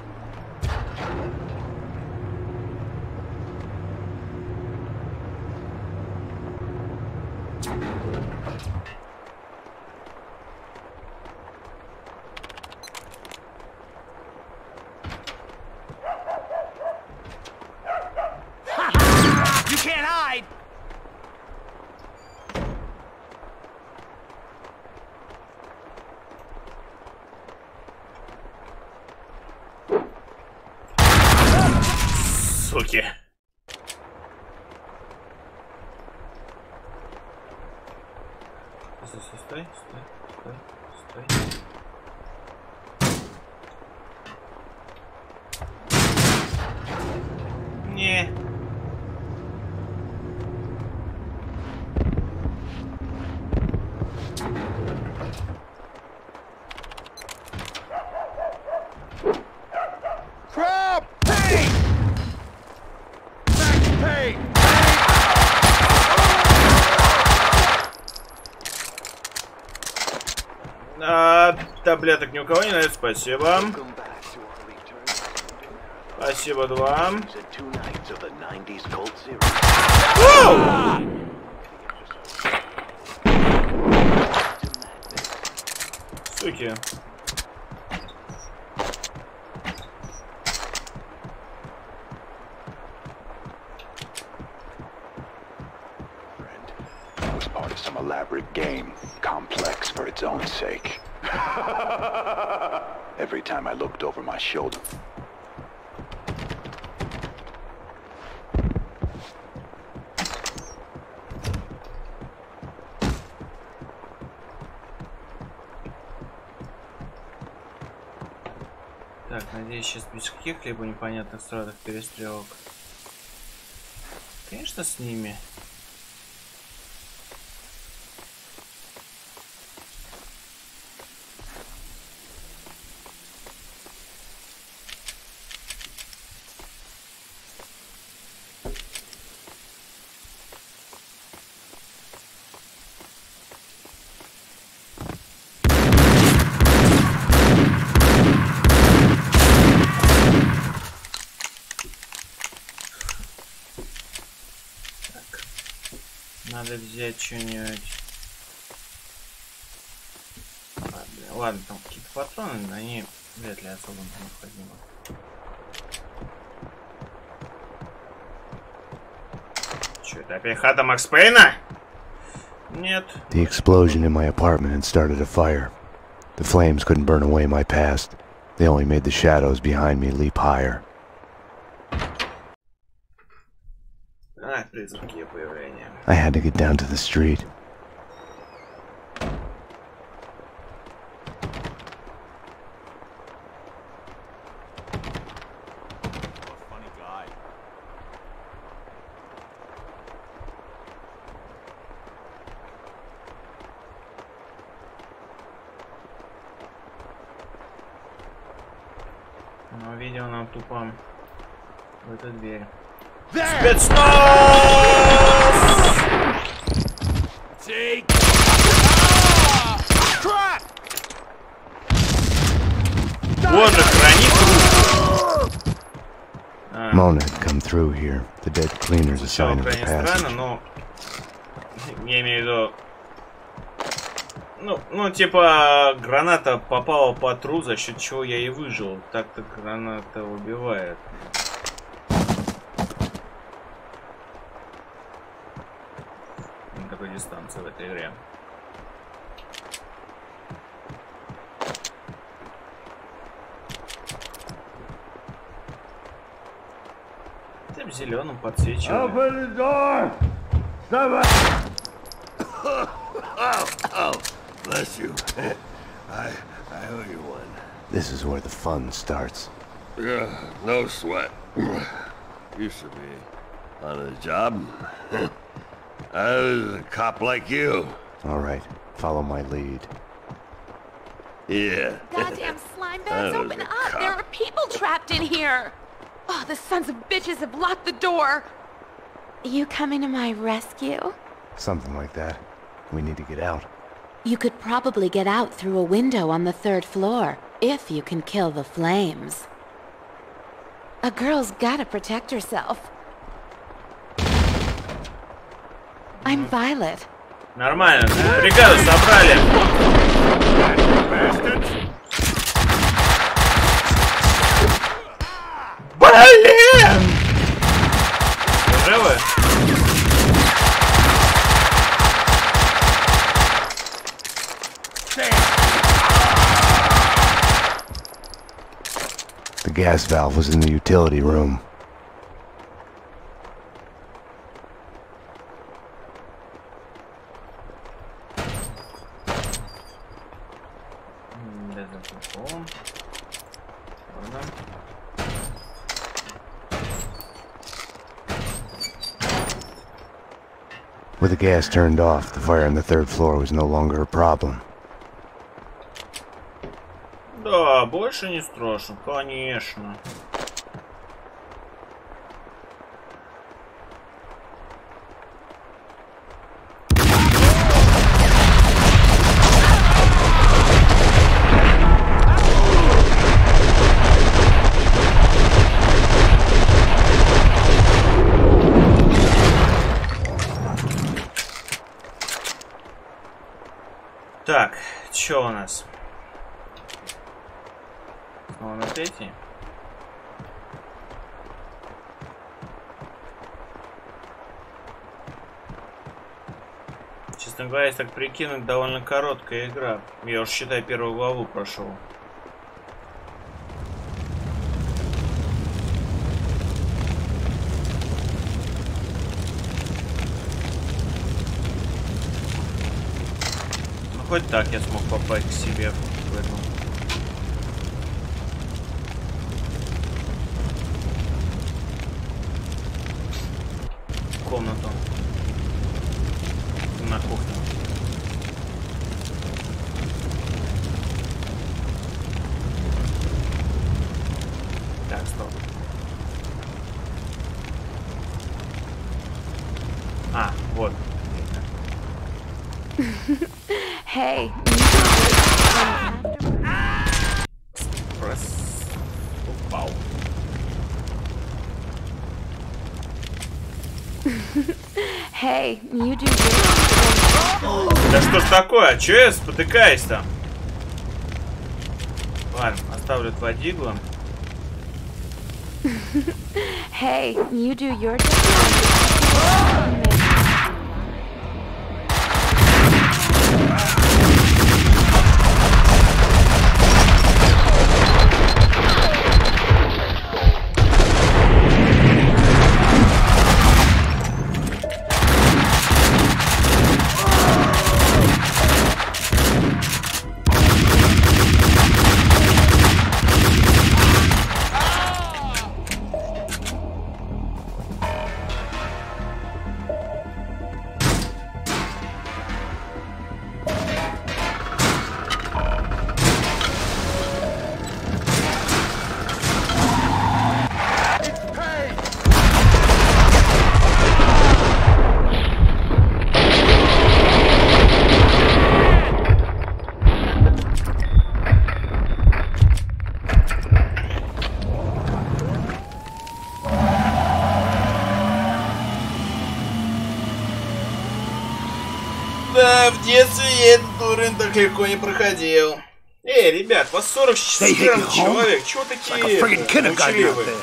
You can't hide! Суки. Стой. Не. Crap! Payne! Back to Payne! Таблеток ни у кого не найдет, спасибо. Спасибо, 2. Суки. It was part of some elaborate game, complex for its own sake. Every time I looked over my shoulder. Так, надеюсь, сейчас без каких-либо непонятных страдок перестрелок. Конечно, с ними. Надо взять что-нибудь. Ладно, там какие-то патроны, но они вряд ли особо необходимы. Что, это опять хата Макс Пейна? Нет. The explosion in my apartment had started a fire. The flames couldn't burn away my past. They only made the shadows behind me leap higher. Призраки появления. I had to get down to the street. Но видео нам тупо в эту дверь. Spetsnaz! Take! Crap! Вот же хранит. Mona had come through here. The dead cleaner's a sign of the passage. Странно, но я имею в виду, ну типа граната попала по тру, за счет чего я и выжил. Так-то граната убивает. Такой дистанции в этой игре. Тем зеленым подсвечиваю. Open the door! Stop it! Oh, bless you. I owe you one. This is where the fun starts. Yeah, no sweat. Used to be on the job. I was a cop like you. All right, follow my lead. Yeah. Goddamn slime bags, open up! There are people trapped in here! Oh, the sons of bitches have locked the door! You coming to my rescue? Something like that. We need to get out. You could probably get out through a window on the 3rd floor, if you can kill the flames. A girl's gotta protect herself. I'm Violet. Нормально. Бригаду собрали. Блин! Живы? The gas valve was in the utility room. за куполом. Ладно. With the gas turned off, the fire on the third floor was no longer a problem. Да, больше не страшно, конечно. Так, что у нас? Снова на третий. Честно говоря, если так прикинуть, довольно короткая игра. Я уж, считай, первую главу прошел. Хоть так я смог попасть к себе в эту комнату на кухне. Так, стоп. А, вот. Hey. Упал. Hey, you do. Да что ж такое? Че я спотыкаюсь там? Ладно, оставлю водиглу. Hey, you do your job. Да, в детстве я этот уровень так легко не проходил. Эй, ребят, вас 44 человек, чего такие молчаливые?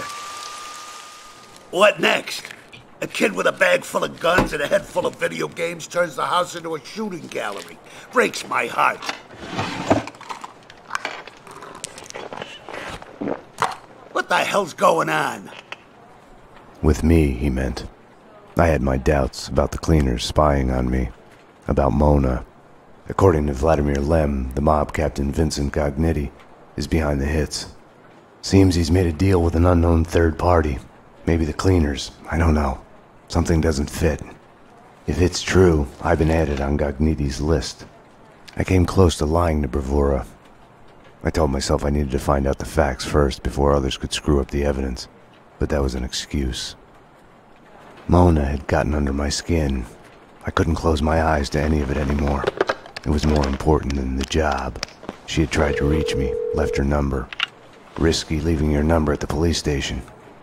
What next? A kid with a bag full of guns and a head full of video games turns the house into a shooting gallery. Breaks my heart. What the hell's going on? With me, he meant. I had my doubts about the cleaners spying on me. About Mona. According to Vladimir Lem, the mob captain Vincent Gognitti is behind the hits. Seems he's made a deal with an unknown third party. Maybe the cleaners, I don't know. Something doesn't fit. If it's true, I've been added on Gognitti's list. I came close to lying to Bravura. I told myself I needed to find out the facts first before others could screw up the evidence, but that was an excuse. Mona had gotten under my skin. I couldn't close my eyes to any of it anymore. It was more important than the job. She had tried to reach me, left her number. Risky leaving your number at the police station.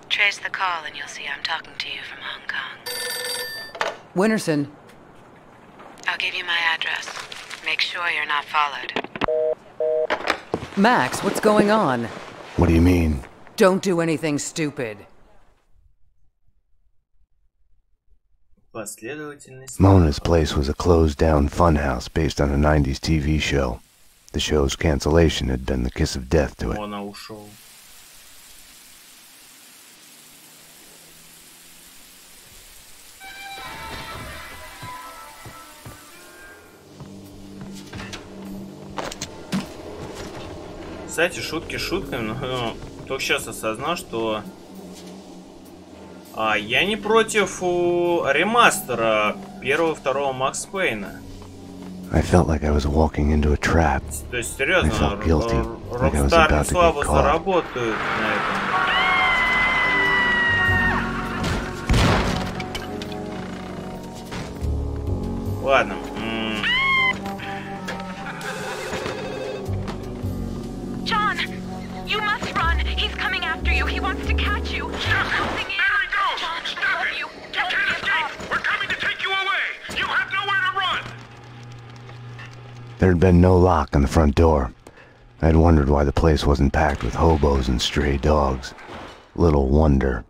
Trace the call and you'll see I'm talking to you from Hong Kong. Winterson. I'll give you my address. Make sure you're not followed. Max, what's going on? What do you mean? Don't do anything stupid. Mona's place was a closed-down funhouse based on a 90s TV show. The show's cancellation had been the kiss of death to it. Кстати, шутки шутками, но только сейчас осознал, что я не против ремастера первого-второго Макс Пейна. I felt like I was walking into a trap. То есть, серьезно, I felt guilty, like I was Rockstar about не to слабо get caught. заработают на этом. Ладно. John, you must run. He's coming after you. He wants to catch you. There he goes. John, I love you. You can't escape. We're coming to take you away. You have nowhere to run. There had been no lock on the front door. I had wondered why the place wasn't packed with hobos and stray dogs. Little wonder.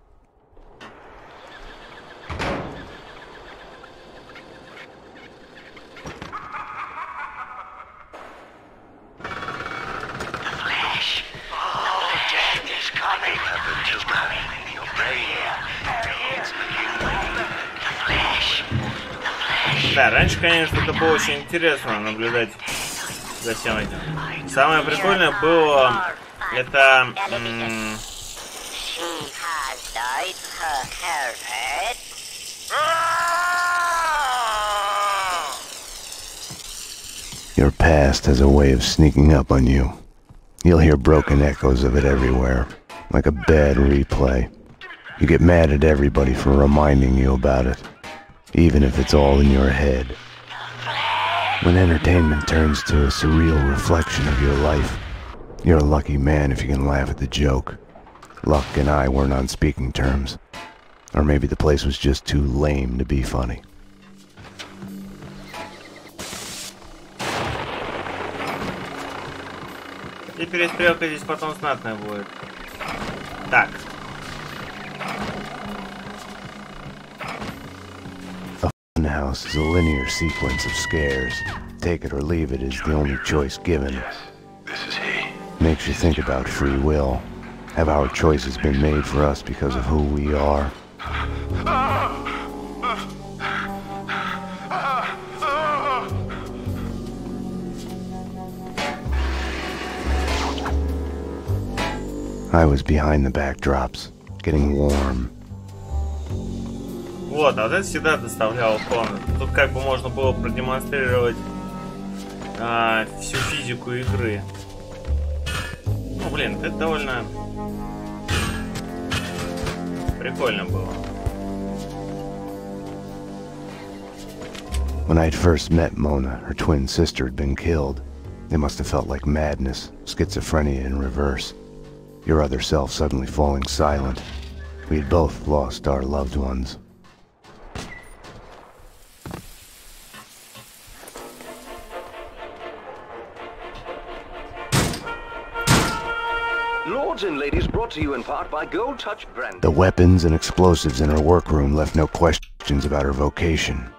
Да, раньше, конечно, это было очень интересно наблюдать за всем этим. Самое прикольное было это... Your past has a way of sneaking up on you. You'll hear broken echoes of it everywhere, like a bad replay. You get mad at everybody for reminding you about it, even if it's all in your head. When entertainment turns to a surreal reflection of your life, you're a lucky man if you can laugh at the joke. Luck and I weren't on speaking terms. Or maybe the place was just too lame to be funny. И перестрелка здесь потом знатная будет. Так. A funhouse is a linear sequence of scares. Take it or leave it is the only choice given. This is he. Makes you think about free will. Have our choices been made for us because of who we are? I was behind the backdrops, getting warm. Вот, а вот это всегда доставляло комнату. Тут как бы можно было продемонстрировать всю физику игры. Ну, блин, это довольно прикольно было. When I'd first met Mona, her twin sister had been killed. It must have felt like madness, schizophrenia in reverse. Your other self suddenly falling silent. We had both lost our loved ones. Lords and ladies, brought to you in part by Gold Touch Brand. The weapons and explosives in her workroom left no questions about her vocation.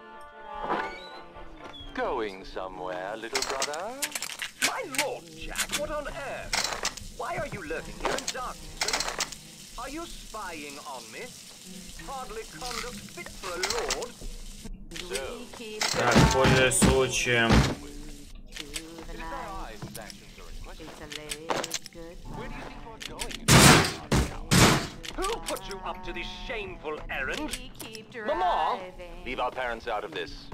Going somewhere, little brother? My lord, Jack, what on earth? Why are you lurking here in darkness? Are you spying on me? Hardly conduct fit for a lord. Так, пользуясь случаем. Who put you up to this shameful errand? Mama? Leave our parents out of this.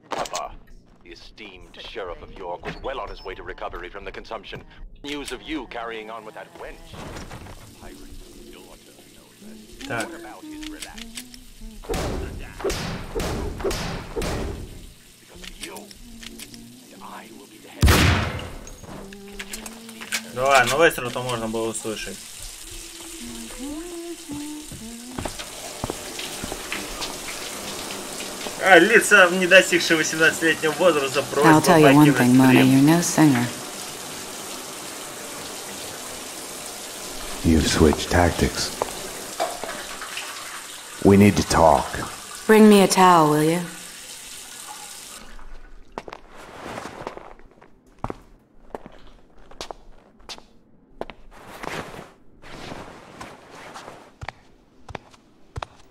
Papa, the esteemed Sheriff of York was well on his way to recovery from the consumption. News of you carrying on with that wench. A pirate daughter, no less. What about his relax? Because of you, and I will be the head. Давай, ну выстрел-то можно было услышать. Лица, не достигшие 18-летнего возраста, просьба I'll tell you one покинуть thing, Mona, стрим. you're no singer. You've switched tactics. We need to talk. Bring me a towel, will you?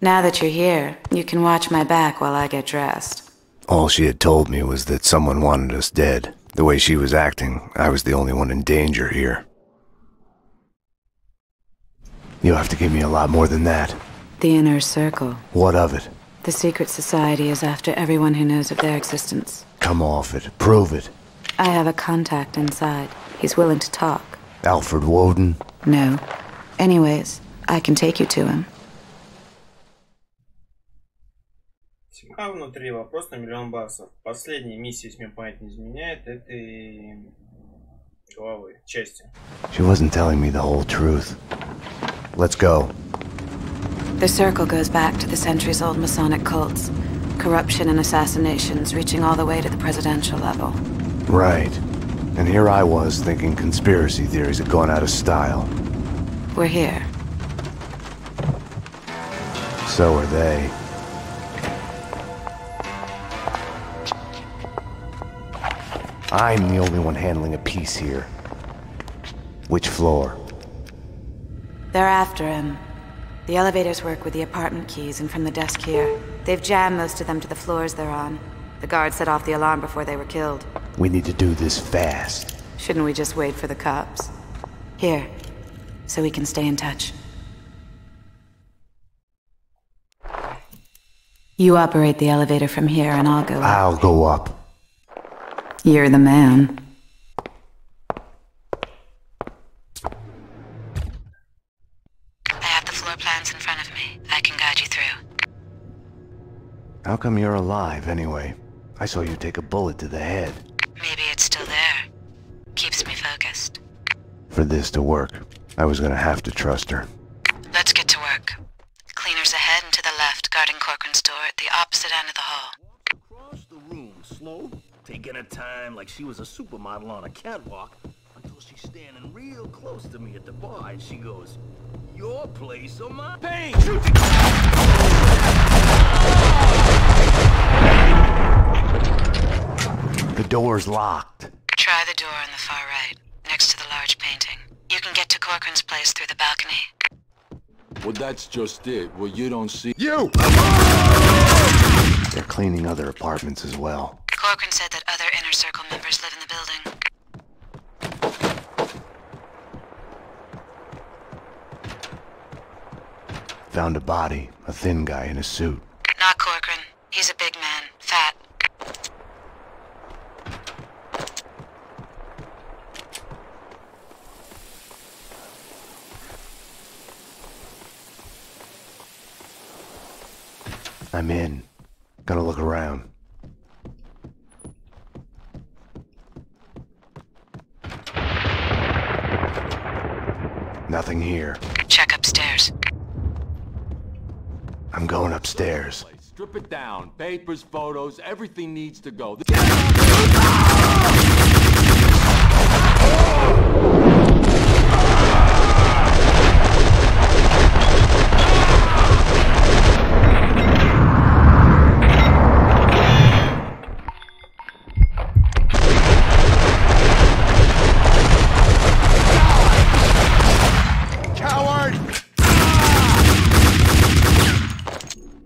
Now that you're here, you can watch my back while I get dressed. All she had told me was that someone wanted us dead. The way she was acting, I was the only one in danger here. You have to give me a lot more than that. The Inner Circle. What of it? The secret society is after everyone who knows of their existence. Come off it. Prove it. I have a contact inside. He's willing to talk. Alfred Woden? No. Anyways, I can take you to him. Тьма внутри. Вопрос на $1 000 000. Последняя миссия, если мне память не изменяет, этой главы, части. She wasn't telling me the whole truth. Let's go. The Circle goes back to the centuries-old Masonic cults. Corruption and assassinations reaching all the way to the presidential level. Right. And here I was thinking conspiracy theories had gone out of style. We're here. So are they. I'm the only one handling a piece here. Which floor? They're after him. The elevators work with the apartment keys and from the desk here. They've jammed most of them to the floors they're on. The guards set off the alarm before they were killed. We need to do this fast. Shouldn't we just wait for the cops? Here, so we can stay in touch. You operate the elevator from here and I'll go up. I'll go up. You're the man. I have the floor plans in front of me. I can guide you through. How come you're alive, anyway? I saw you take a bullet to the head. Maybe it's still there. Keeps me focused. For this to work, I was gonna have to trust her. Let's get to work. Cleaners ahead and to the left, guarding Corcoran's door at the opposite end of the hall. Across the room, slow, taking her time like she was a supermodel on a catwalk, until she's standing real close to me at the bar and she goes, "Your place or mine?" Payne, shoot it! The door's locked. Try the door on the far right, next to the large painting. You can get to Corcoran's place through the balcony. Well, that's just it. Well, you don't see... You! They're cleaning other apartments as well. Corcoran said that other Inner Circle members live in the building. Found a body, a thin guy in a suit. Not Corcoran. He's a big man, fat. I'm in. Gonna look around. Nothing here. Check upstairs. I'm going upstairs. Strip it down. Papers, photos, everything needs to go.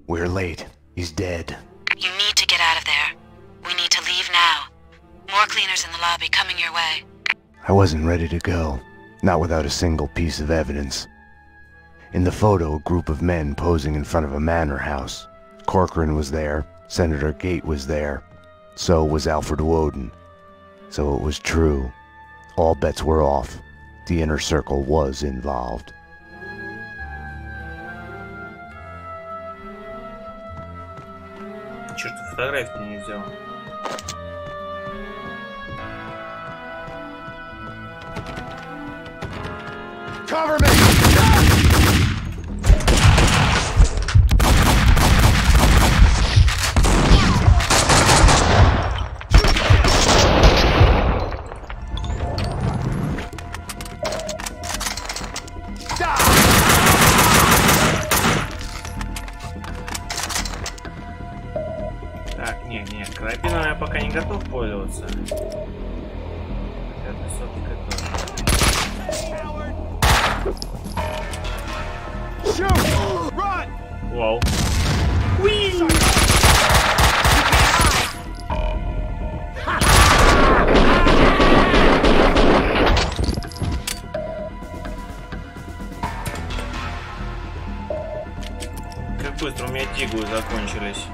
We're late. He's dead. You need to get out of there. We need to leave now. More cleaners in the lobby coming your way. I wasn't ready to go. Not without a single piece of evidence. In the photo, a group of men posing in front of a manor house. Corcoran was there. Senator Gate was there. So was Alfred Woden. So it was true. All bets were off. The Inner Circle was involved. Черт, фотографии не взял. Cover me! Так, не, карабином я пока не готов пользоваться. Это все-таки тоже. Вау. иглы закончились.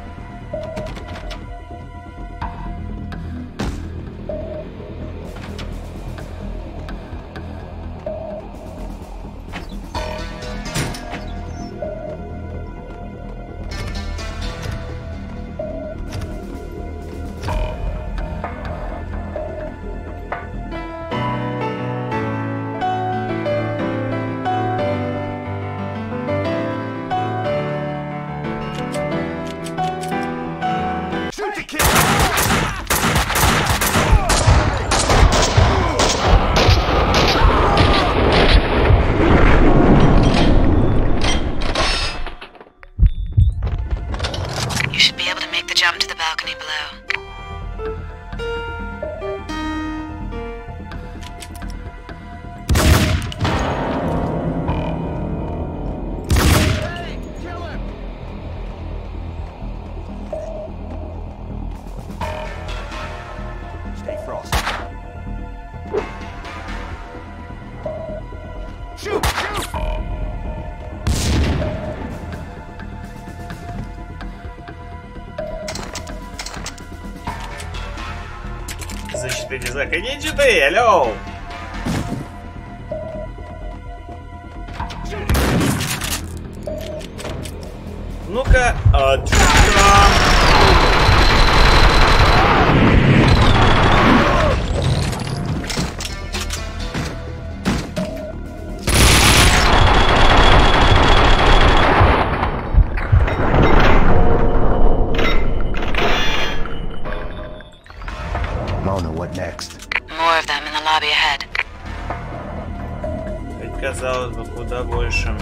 Защитите, заходите ты, алло! Ну-ка, Mona, what next? More of them in the lobby ahead. Хоть казалось бы, куда больше.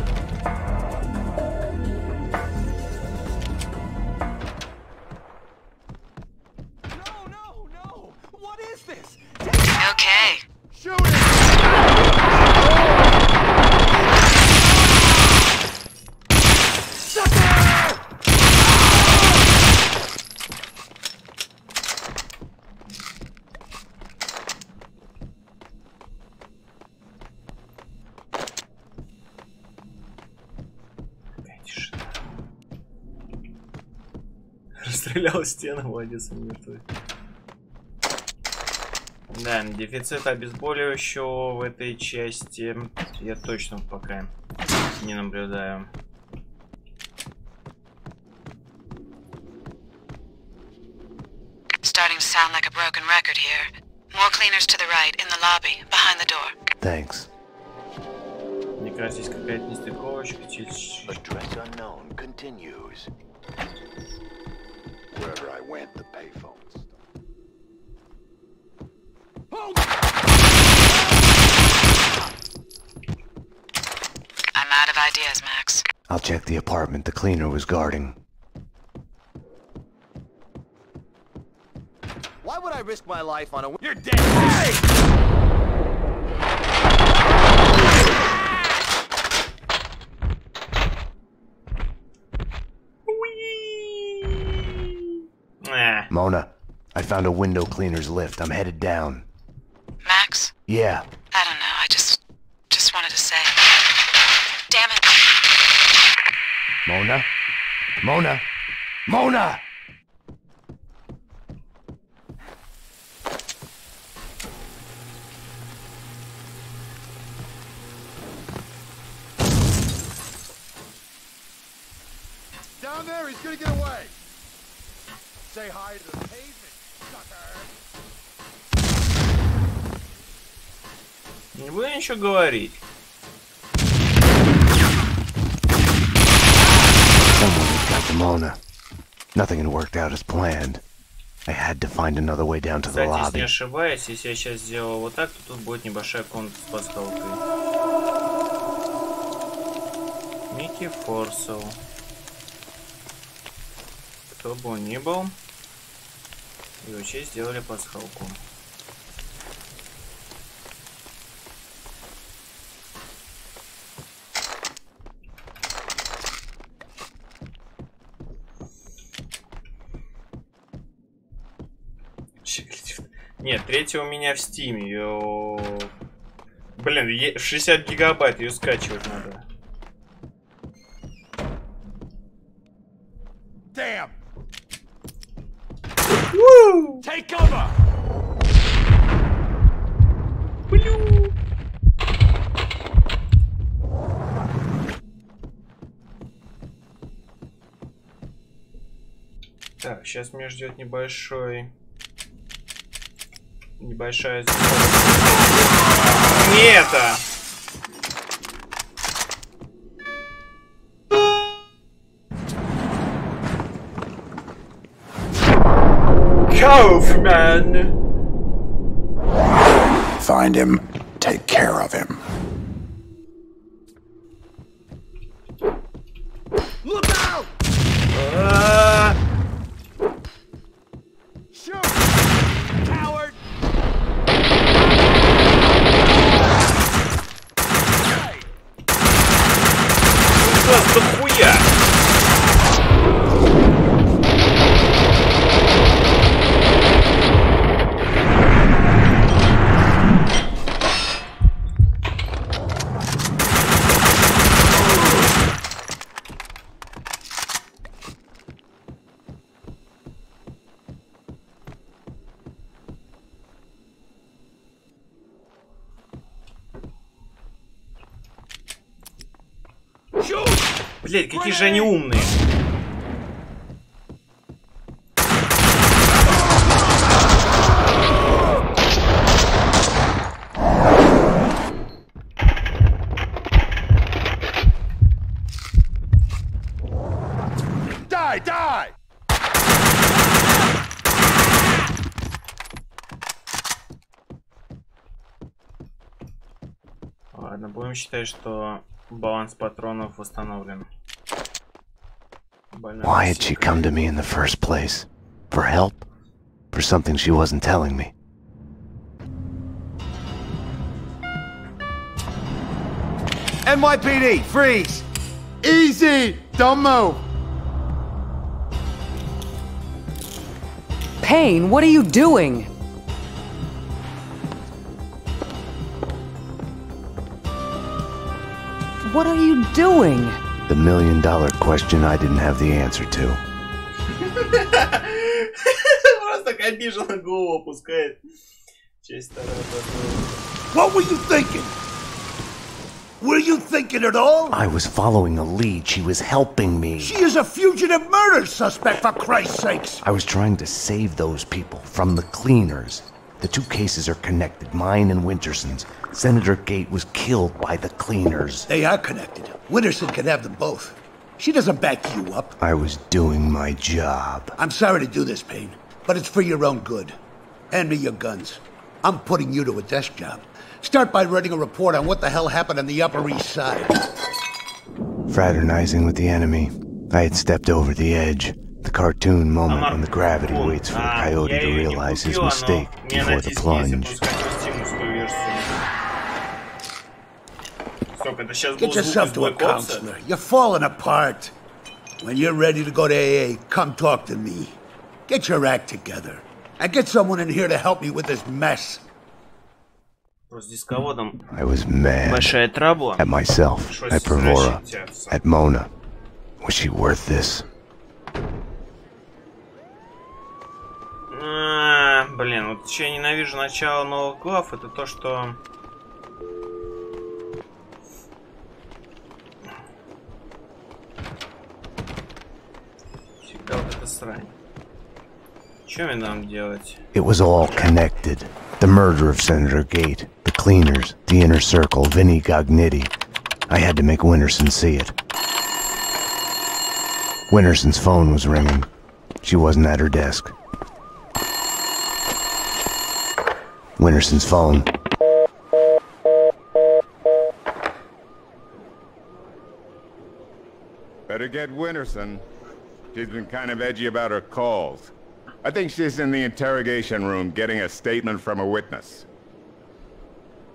Okay. Расстрелял стену, молодец, он мертвый. Да, дефицит обезболивающего в этой части я точно пока не наблюдаю. Starting to sound like a broken record here. More cleaners to the right, in the lobby, behind the door. Thanks. Мне кажется, здесь какая-то нестыковочка. Address unknown continues. Wherever I went, the payphones. I'm out of ideas, Max. I'll check the apartment the cleaner was guarding. Why would I risk my life on a... You're dead! Hey! Mona, I found a window cleaner's lift. I'm headed down. Max? Yeah. I don't know. I just wanted to say. Damn it. Mona? Mona? Mona! Down there, he's gonna get away. Say hi to the pavement, sucker. Не будем ничего говорить. Someone got to Mona. Nothing had worked out as planned. I had to find another way down to the Кстати, если lobby. не ошибаюсь, если я сейчас сделаю вот так, то тут будет небольшая комната с пасхалкой. Микки Форсел. Кто бы он ни был, и вообще сделали пасхалку. Нет, третья у меня в стиме. Блин, 60 гигабайт, ее скачивать надо. damn! Woo! Take cover! Так, сейчас меня ждет небольшая... Не это! Kaufman! Find him, take care of him. Look out! Shoot! Coward! Что за хуя? Блять, какие же они умные. Die, die! Ладно, будем считать, что баланс патронов восстановлен. Why had she come to me in the first place? For help? For something she wasn't telling me? NYPD, freeze! Easy! Don't move! Payne, what are you doing? What are you doing? The $1,000,000 question I didn't have the answer to. Просто так обиженно голову опускает. Честь вторая. What were you thinking? Were you thinking at all? I was following a lead. She was helping me. She is a fugitive murder suspect, for Christ's sakes! I was trying to save those people from the cleaners. The two cases are connected, mine and Winterson's. Senator Gate was killed by the cleaners. They are connected. Winterson can have them both. She doesn't back you up. I was doing my job. I'm sorry to do this, Payne, but it's for your own good. Hand me your guns. I'm putting you to a desk job. Start by writing a report on what the hell happened on the Upper East Side. Fraternizing with the enemy, I had stepped over the edge. The cartoon moment when the gravity waits for the coyote to realize his mistake before the plunge. Get yourself to a counselor. You're falling apart. When you're ready to go to AA, come talk to me. Get your act together. And get someone in here to help me with this mess. I was mad at myself, at Bravura, at Mona. Was she worth this? Блин, вот что я ненавижу начало новых глав, это то, что... Всегда вот эта срань. Что мне надо делать? It was all connected. The murder of Senator Gate, the cleaners, the inner circle, Vinnie Gognitti. I had to make Winterson see it. Winterson's phone was ringing. She wasn't at her desk. Winterson's phone. Better get Winterson. She's been kind of edgy about her calls. I think she's in the interrogation room getting a statement from a witness.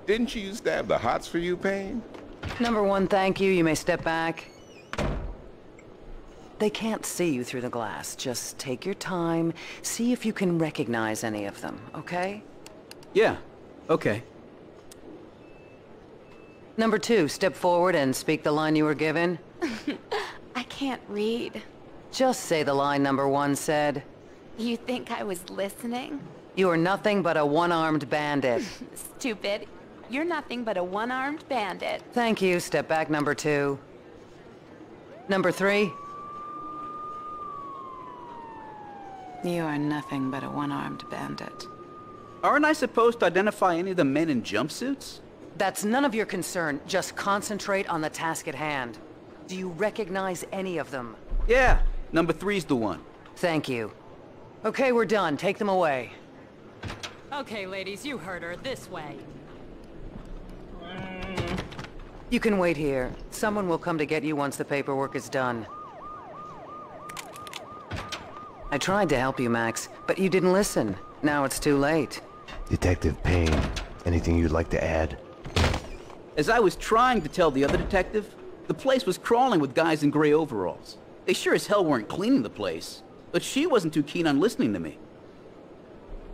Didn't she used to have the hots for you, Payne? Number one, thank you. You may step back. They can't see you through the glass. Just take your time. See if you can recognize any of them, okay? Yeah, okay. Number two, step forward and speak the line you were given. I can't read. Just say the line number 1 said. You think I was listening? You are nothing but a one-armed bandit. Stupid. You're nothing but a one-armed bandit. Thank you. Step back, number 2. Number 3. You are nothing but a one-armed bandit. Aren't I supposed to identify any of the men in jumpsuits? That's none of your concern. Just concentrate on the task at hand. Do you recognize any of them? Yeah, number 3's the one. Thank you. Okay, we're done. Take them away. Okay, ladies, you heard her. This way. You can wait here. Someone will come to get you once the paperwork is done. I tried to help you, Max, but you didn't listen. Now it's too late. Detective Payne, anything you'd like to add? As I was trying to tell the other detective, the place was crawling with guys in gray overalls. They sure as hell weren't cleaning the place, but she wasn't too keen on listening to me.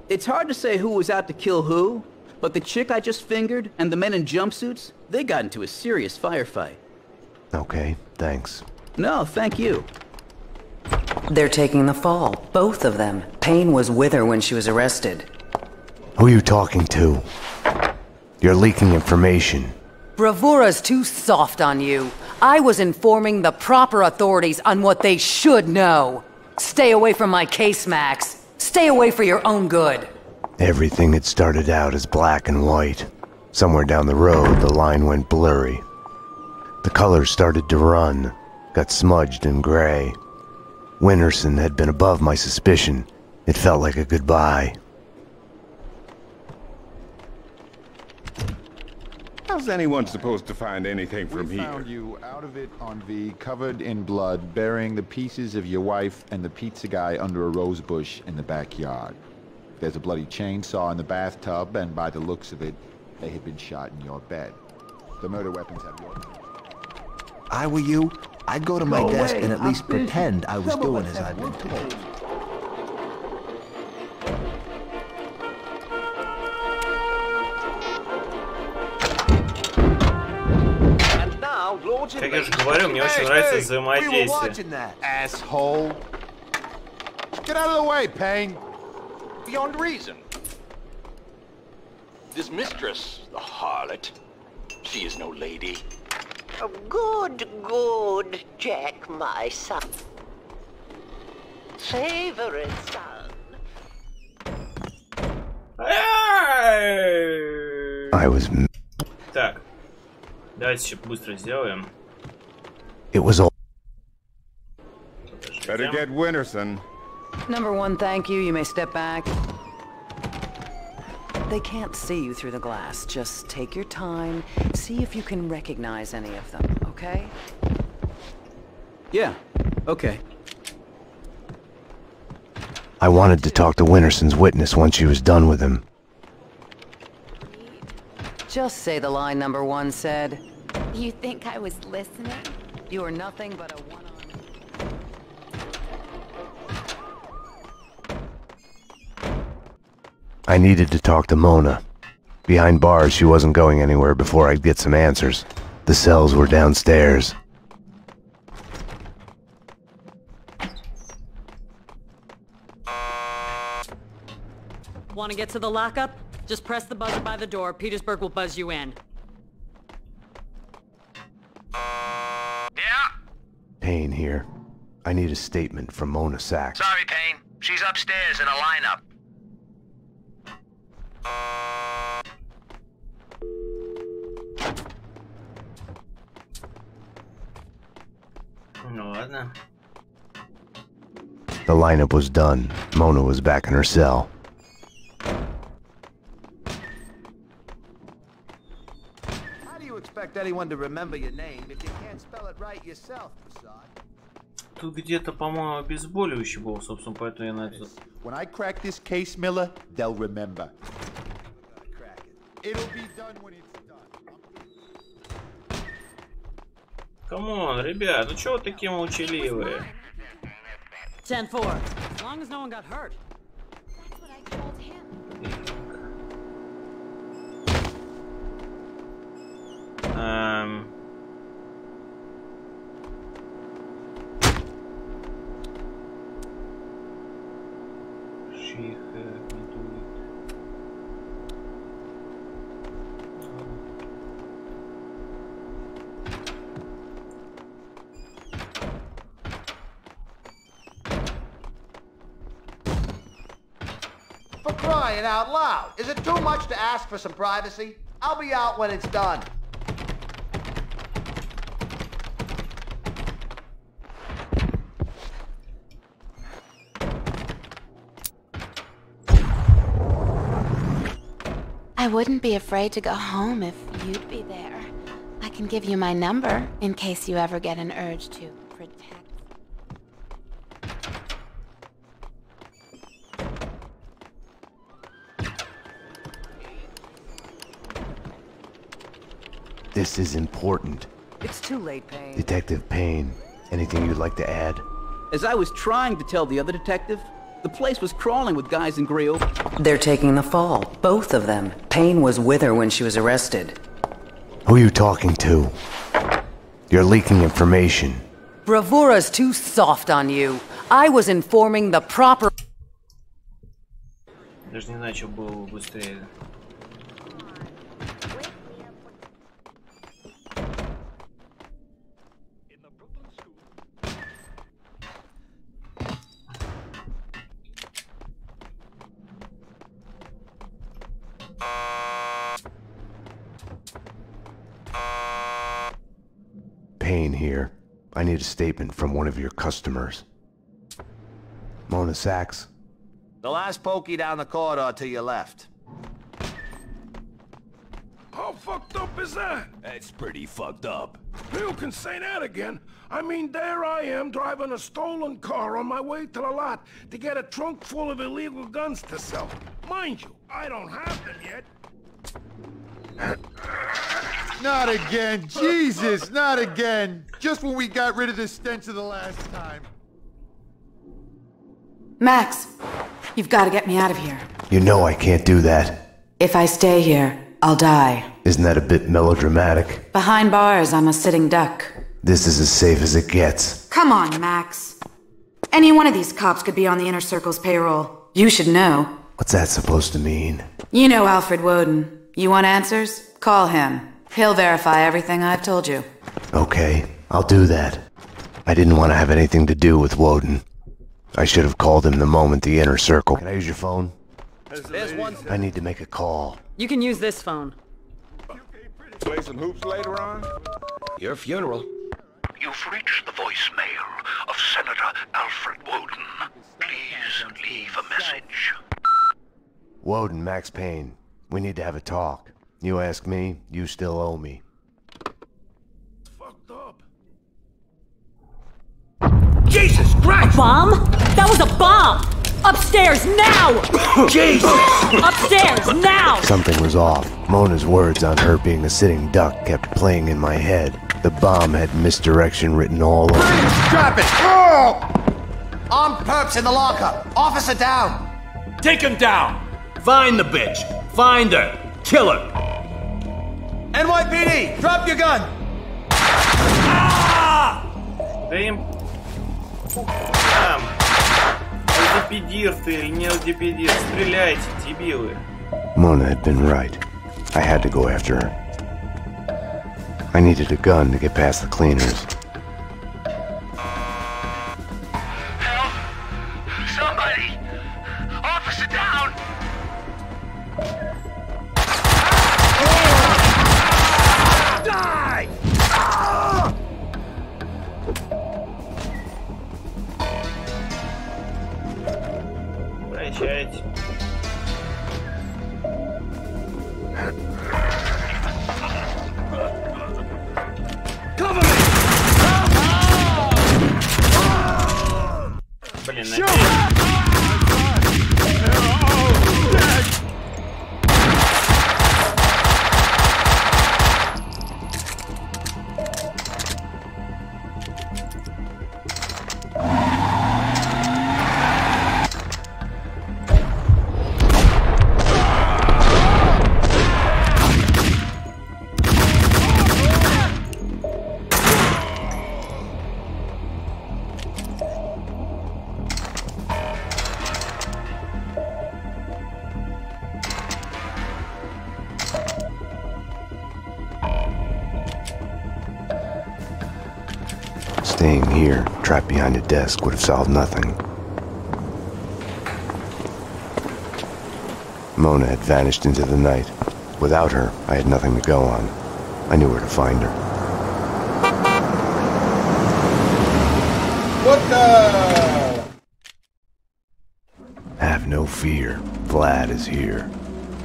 It's hard to say who was out to kill who, but the chick I just fingered and the men in jumpsuits, they got into a serious firefight. Okay, thanks. No, thank you. They're taking the fall, both of them. Payne was with her when she was arrested. Who are you talking to? You're leaking information. Bravura's too soft on you. I was informing the proper authorities on what they should know. Stay away from my case, Max. Stay away for your own good. Everything had started out as black and white. Somewhere down the road, the line went blurry. The colors started to run, got smudged and gray. Winterson had been above my suspicion. It felt like a goodbye. How's anyone supposed to find anything from here? We found you out of it on V, covered in blood, burying the pieces of your wife and the pizza guy under a rose bush in the backyard. There's a bloody chainsaw in the bathtub, and by the looks of it, they had been shot in your bed. The murder weapons have your... I were you, I'd go to my desk and at least pretend I was doing as I'd been told. Как я же говорю, мне очень нравится взаимодействие. Asshole. Get out of the way, Payne. Beyond reason. This mistress, the harlot, she is no lady. Oh, good, good, Jack, my son. Favorite son. I was... Так, давайте еще быстро сделаем. It was all... Better get Winterson. Number 1, thank you. You may step back. They can't see you through the glass. Just take your time. See if you can recognize any of them, okay? Yeah, okay. I wanted to talk to Winterson's witness once she was done with him. Just say the line number 1 said. You think I was listening? You are nothing but a one-armed... I needed to talk to Mona. Behind bars, she wasn't going anywhere before I'd get some answers. The cells were downstairs. Want to get to the lockup? Just press the buzzer by the door. Petersburg will buzz you in. Yeah? Payne here. I need a statement from Mona Sachs. Sorry, Payne. She's upstairs in a lineup. Ну ладно. The lineup was done. Mona was back in her cell. How do you expect anyone to remember your name if you can't spell it right yourself, Prasad? Тут где-то, по-моему, обезболивающий был, собственно, поэтому я на это... When I crack this case, Miller, they'll remember. It'll be done when it's done. Камон, ребят, ну чего вы такие молчаливые? 10-4. As long as no one got hurt. That's what I told him. Crying out loud. Is it too much to ask for some privacy? I'll be out when it's done. I wouldn't be afraid to go home if you'd be there. I can give you my number in case you ever get an urge to protect. This is important. It's too late, Payne. Detective Payne, anything you'd like to add? As I was trying to tell the other detective, the place was crawling with guys in gray overalls. They're taking the fall, both of them. Payne was with her when she was arrested. Who are you talking to? You're leaking information. Bravura's too soft on you. I was informing the proper... Даже не знаю, что было быстрее. Payne here. I need a statement from one of your customers. Mona Sachs? The last pokey down the corridor to your left. How fucked up is that? That's pretty fucked up. You can say that again. I mean, there I am driving a stolen car on my way to the lot to get a trunk full of illegal guns to sell. Mind you, I don't have them yet. Not again. Jesus, not again. Just when we got rid of the stench of the last time. Max, you've got to get me out of here. You know I can't do that. If I stay here, I'll die. Isn't that a bit melodramatic? Behind bars, I'm a sitting duck. This is as safe as it gets. Come on, Max. Any one of these cops could be on the Inner Circle's payroll. You should know. What's that supposed to mean? You know Alfred Woden. You want answers? Call him. He'll verify everything I've told you. Okay, I'll do that. I didn't want to have anything to do with Woden. I should have called him the moment the Inner Circle... Can I use your phone? There's one... I need to make a call. You can use this phone. Play some hoops later on? Your funeral. You've reached the voicemail of Senator Alfred Woden. Please leave a message. Woden, Max Payne. We need to have a talk. You ask me, you still owe me. Fucked up. Jesus Christ! A bomb? That was a bomb! Upstairs now! Jesus! Upstairs now! Something was off. Mona's words on her being a sitting duck kept playing in my head. The bomb had misdirection written all over it. Drop it! Oh! Armed perps in the locker. Officer down. Take him down! Find the bitch! Find her! Kill her! NYPD, drop your gun! Да им... Там. ЛДПДир ты или не ЛДПДир? Стреляйте, дебилы. Mona had been right. I had to go after her. I needed a gun to get past the cleaners. Help! Somebody! Officer down! Die! Прощайте. Cover me! Блин, Staying here, trapped behind a desk, would have solved nothing. Mona had vanished into the night. Without her, I had nothing to go on. I knew where to find her. What the? Have no fear. Vlad is here.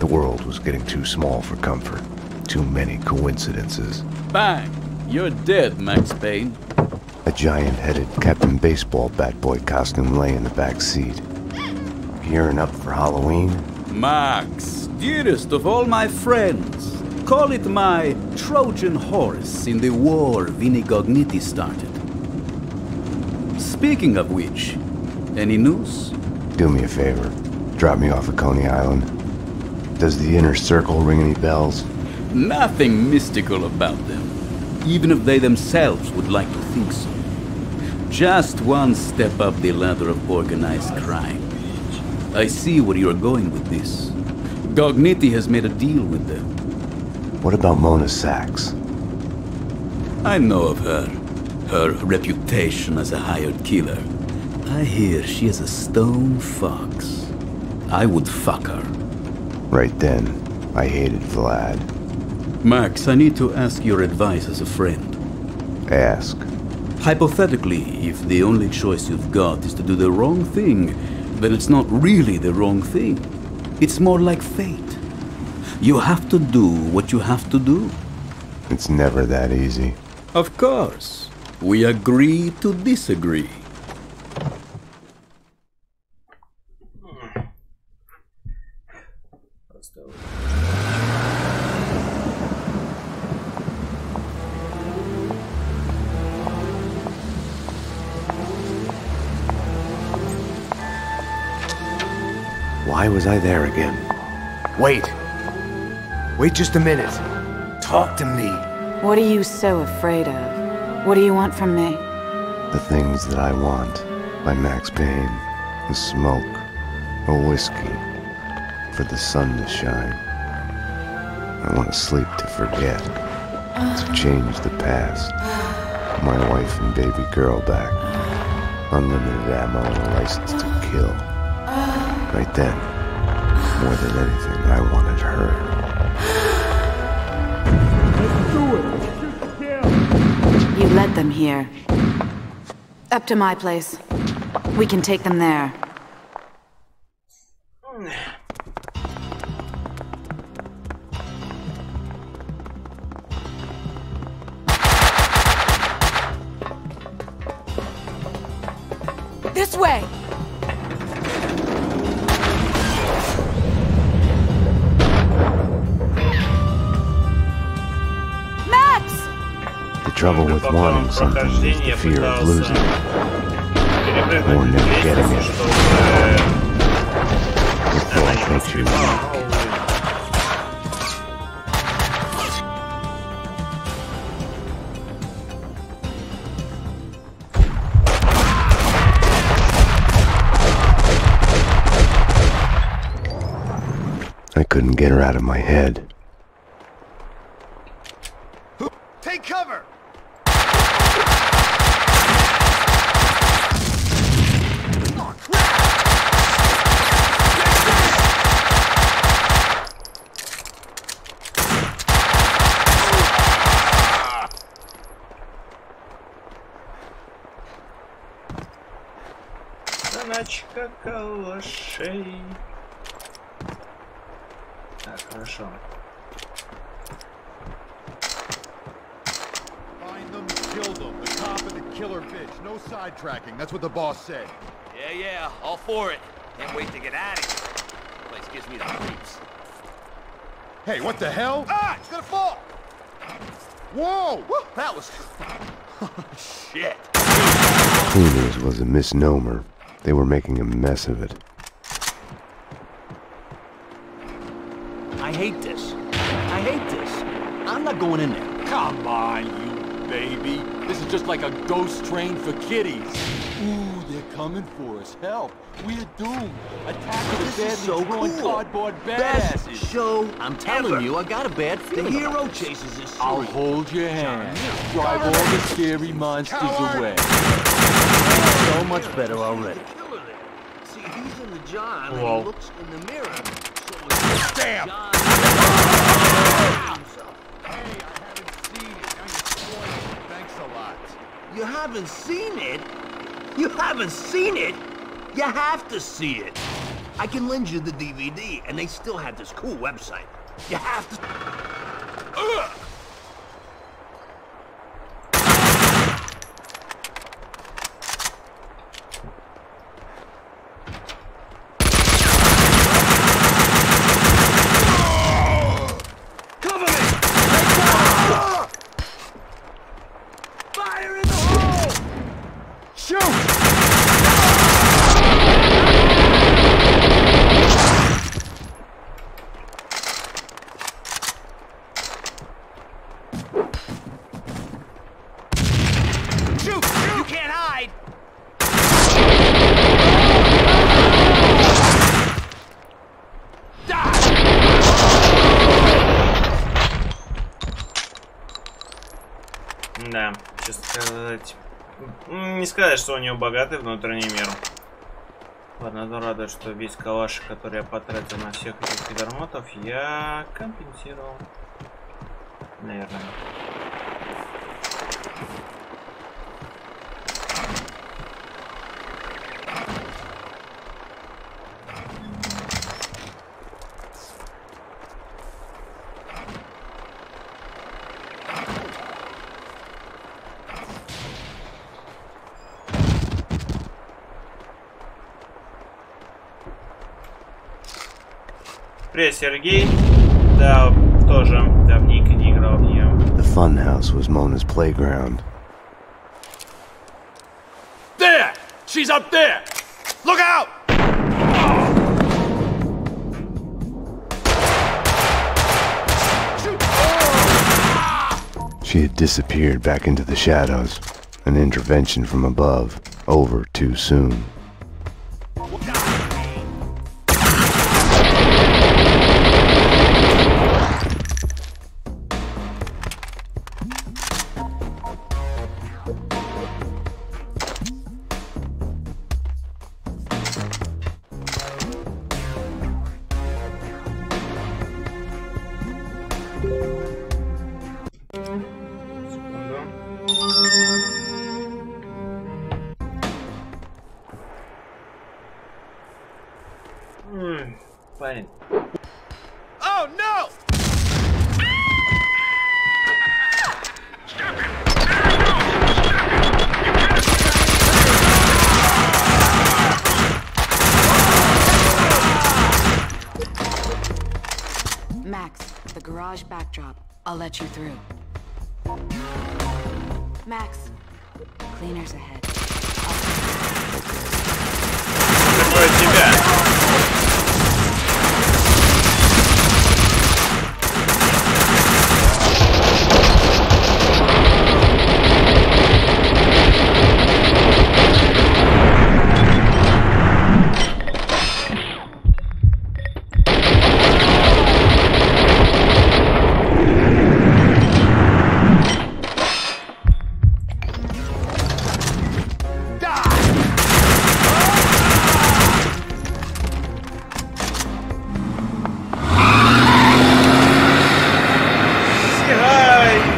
The world was getting too small for comfort. Too many coincidences. Bang! You're dead, Max Payne. A giant-headed Captain Baseball bat boy costume lay in the back seat. Gearing up for Halloween? Max, dearest of all my friends. Call it my Trojan horse in the war Vinnie Gognitti started. Speaking of which, any news? Do me a favor. Drop me off at Coney Island. Does the inner circle ring any bells? Nothing mystical about them, even if they themselves would like to think so. Just one step up the ladder of organized crime. I see where you're going with this. Gognitti has made a deal with them. What about Mona Sachs? I know of her. Her reputation as a hired killer. I hear she is a stone fox. I would fuck her. Right then, I hated Vlad. Max, I need to ask your advice as a friend. Ask. Hypothetically, if the only choice you've got is to do the wrong thing, then it's not really the wrong thing. It's more like fate. You have to do what you have to do. It's never that easy. Of course. We agree to disagree. Why was I there again? Wait! Wait just a minute. Talk to me. What are you so afraid of? What do you want from me? The things that I want by Max Payne. The smoke, a whiskey, for the sun to shine. I want to sleep to forget, to change the past. My wife and baby girl back. Unlimited ammo and a license to kill. Right then, more than anything, I wanted her. You led them here. Up to my place. We can take them there. This way! The trouble with wanting something is the fear of losing it. Or never getting it. The thought makes you weak. I couldn't get her out of my head. Take cover! Заначка калашей. Так, хорошо. Find them, kill them. The cop and the killer bitch. No sidetracking. That's what the boss said. Yeah, all for it. Can't wait to get out of here. This place gives me the creeps. Hey, what the hell? Ah! It's gonna fall! Whoa! That was... shit. Cleaners was a misnomer. They were making a mess of it. I hate this. I hate this. I'm not going in there. Come on, you baby. This is just like a ghost train for kiddies. Ooh, they're coming for us. Help. We're doomed. Attack of the deadly throwing cardboard badasses. Best show I'm telling you, I got a bad feeling. The hero chases this I'll hold your hand. Drive all the scary monsters away. So much better already. See, he's in the jar and he looks in the mirror. So Damn! You haven't seen it? You haven't seen it? You have to see it. I can lend you the DVD, and they still have this cool website. You have to... Cover me! Fire in the hole! Shoot! You can't hide! Да, честно сказать. Не сказать, что у нее богатый внутренний мир. Ладно, но радует, что весь калаш, который я потратил на всех этих пидормотов, я компенсировал. Наверное. Привет, Сергей. Да, тоже давненько не играл в нее. The funhouse was Mona's playground. There! She's up there! Look out! She had disappeared back into the shadows. An intervention from above. Over too soon. Payne. Oh no! Max, the garage backdrop. I'll let you through. Max, cleaners ahead. Какое тебя?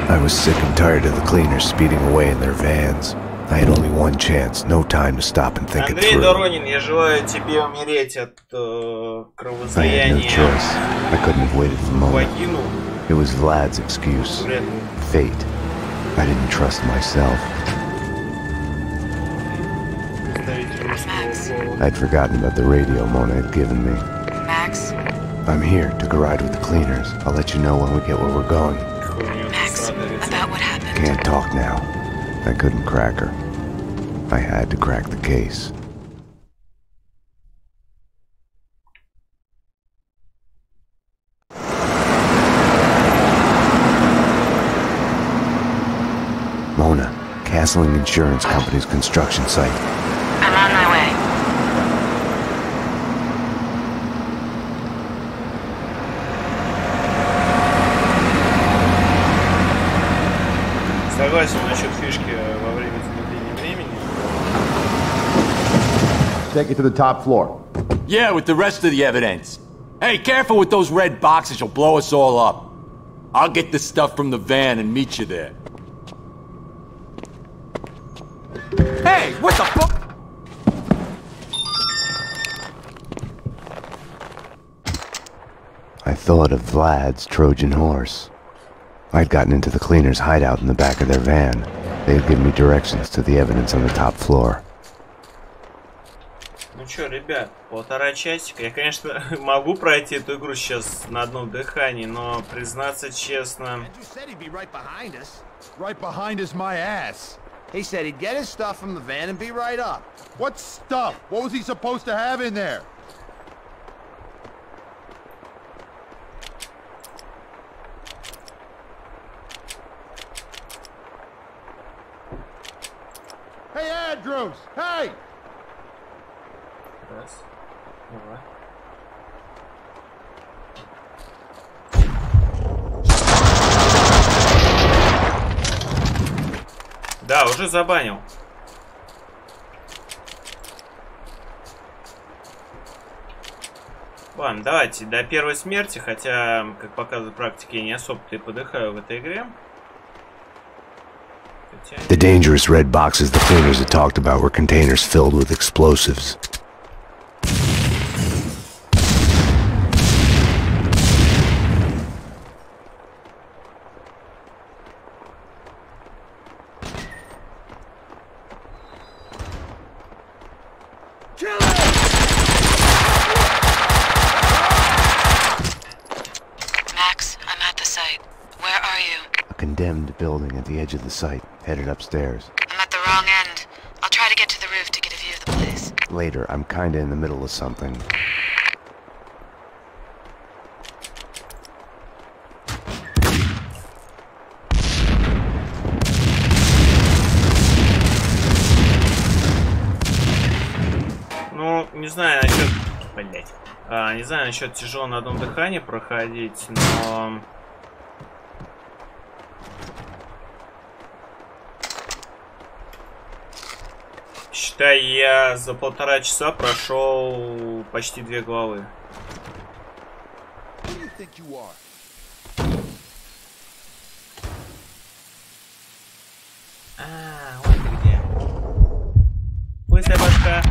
I was sick and tired of the cleaners speeding away in their vans. I had only one chance, no time to stop and think it Андрей through. Доронин, я желаю тебе умереть от I had no кровоизлияния choice. I couldn't have waited for в Mona. вагину. It was Vlad's excuse. Fate. I didn't trust myself. I'd forgotten about the radio Mona had given me. Max? I'm here. Took a ride with the cleaners. I'll let you know when we get where we're going. Max, about what happened. Can't talk now. I couldn't crack her. I had to crack the case. Mona, Castling Insurance Company's construction site. I'm on my way. Согласен насчет фишки во время замедления времени. Take it to the top floor. Yeah, with the rest of the evidence. Hey, careful with those red boxes, you'll blow us all up. I'll get the stuff from the van and meet you there. Hey, what the fuck? I thought of Vlad's Trojan horse. I'd gotten into the cleaners' hideout in the back of their van. They'd given me directions to the evidence on the top floor. Ну чё, ребят, 1,5 часика. Я, конечно, могу пройти эту игру сейчас на одном дыхании, но, признаться честно... Right behind us, my ass. He said he'd get his stuff from the van and be right up. What stuff? What was he supposed to have in there? Hey, Andrews! Hey! Раз. Два. Да, уже забанил. Ладно, давайте до первой смерти, хотя, как показывает практика, я не особо-то и подыхаю в этой игре. The dangerous red boxes the cleaners had talked about were containers filled with explosives. Max, I'm at the site. Where are you? A condemned building at the edge of the site, headed upstairs. I'm at the wrong end. I'll try to get to the roof to get a view of the place. Later, I'm kinda in the middle of something. Ну, не знаю насчет... Блять. Не знаю насчет тяжело на одном дыхании проходить, но... Считай, я за 1,5 часа прошел почти 2 главы. Вот ты где. Быстрая башка.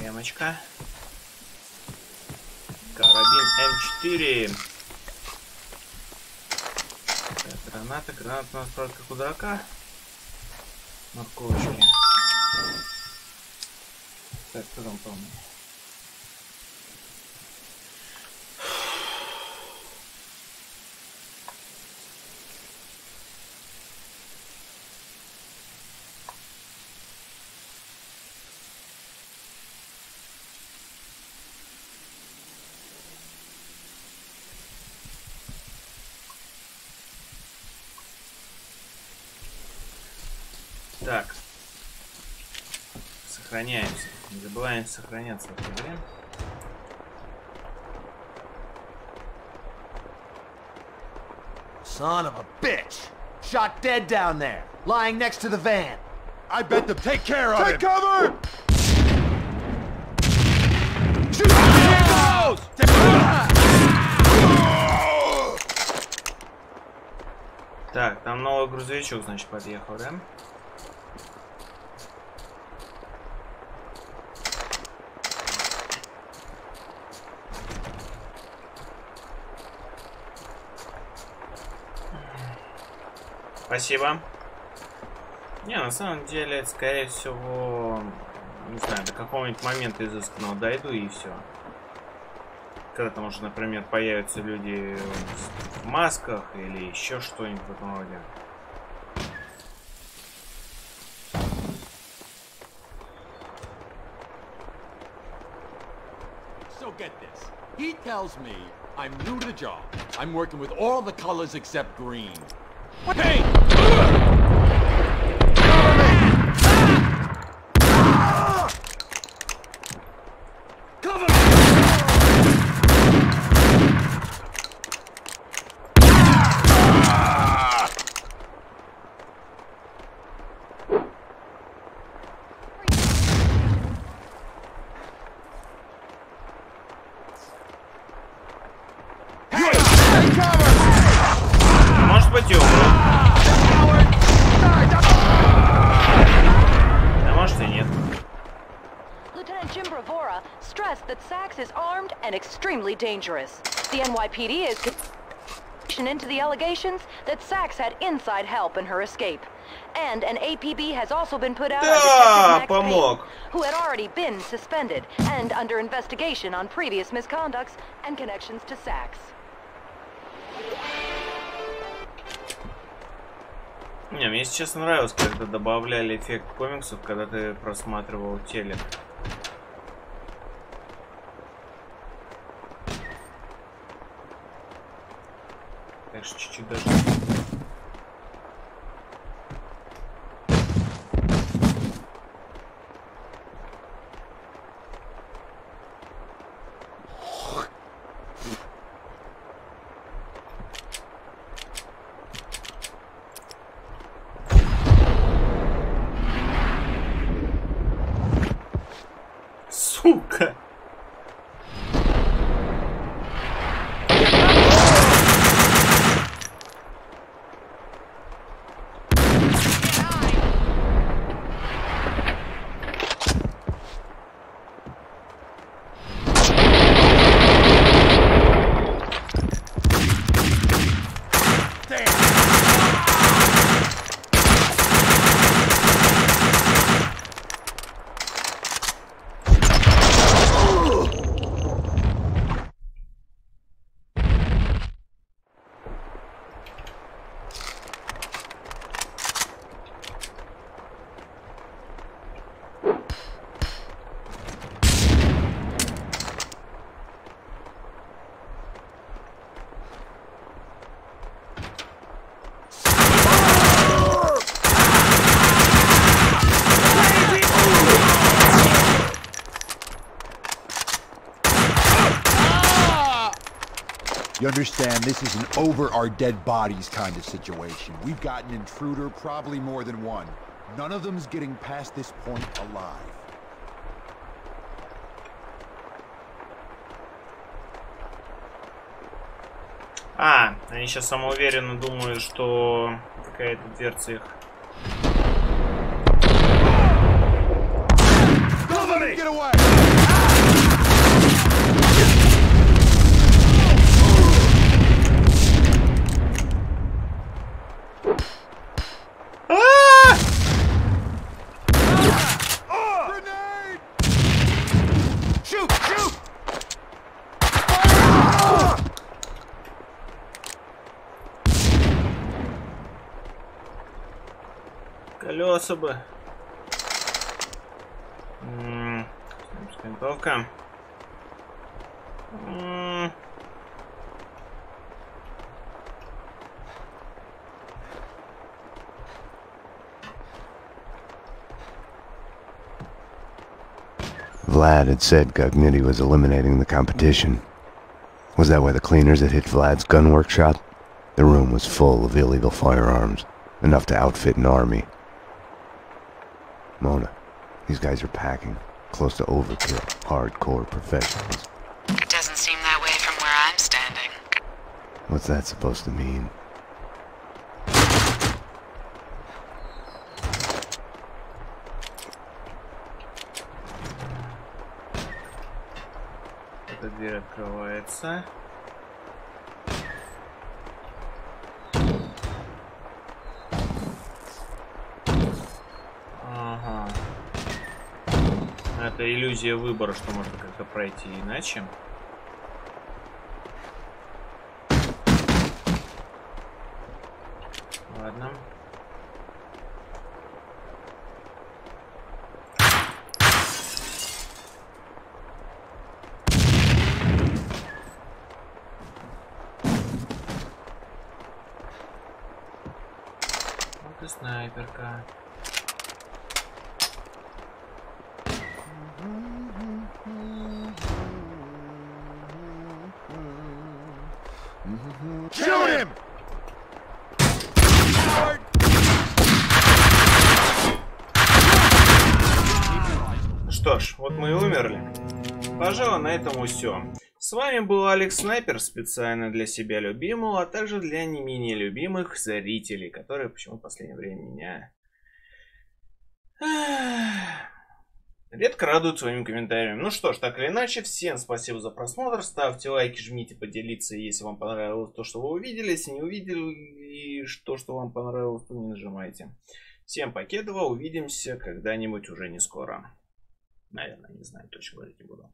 Ямочка. Карабин М4. Граната. Граната у нас, правда, как у дурака. Морковочки. Так, кто там помнит? Так. Сохраняемся. Не забываем сохраняться в этой игре. Son of a bitch! Shot dead down there, lying next to the van. I bet them. Take care of him. Take cover! Так, там новый грузовичок, значит, подъехал, да? Спасибо. Не, на самом деле, это, скорее всего, не знаю, до какого-нибудь момента изысканного дойду и все. Когда там уже, например, появятся люди в масках или еще что-нибудь в этом роде. He tells me I'm new to the job. I'm working with all the colors except green. What? Hey! Cover me! Может быть, и умру. Да может и нет. Lieutenant Jim Bravura stressed that Sachs is armed and extremely dangerous. The NYPD is into the allegations that Sachs had inside help in her escape. And an APB has also been put out on Detective Max Payne, who had already been suspended and under investigation on previous misconducts and connections to Sachs. Не, мне сейчас нравилось, когда добавляли эффект комиксов, когда ты просматривал телек. Так что чуть-чуть даже... Сука! You understand, this is an over our dead bodies kind of situation. We've got an intruder, probably more than one. None of them's getting past this point alive. А, они сейчас самоуверенно думают, что какая-то дверца их... Get away! Колеса бы. Винтовка. Vlad had said Gognitti was eliminating the competition. Was that why the cleaners had hit Vlad's gun workshop? The room was full of illegal firearms, enough to outfit an army. Mona, these guys are packing. Close to overkill. Hardcore professionals. It doesn't seem that way from where I'm standing. What's that supposed to mean? Эта дверь открывается. Ага. Это иллюзия выбора, что можно как-то пройти иначе. Ладно. снайперка. Shoot him! Что ж, вот мы и умерли. Пожалуй, на этом все. С вами был Алекс Снайпер, специально для себя любимого, а также для не менее любимых зрителей, которые почему-то в последнее время меня редко радуют своими комментариями. Ну что ж, так или иначе, всем спасибо за просмотр, ставьте лайки, жмите поделиться, если вам понравилось то, что вы увидели, если не увидели и то, что вам понравилось, то не нажимайте. Всем покедова, увидимся когда-нибудь уже не скоро. Наверное, не знаю, точно говорить не буду.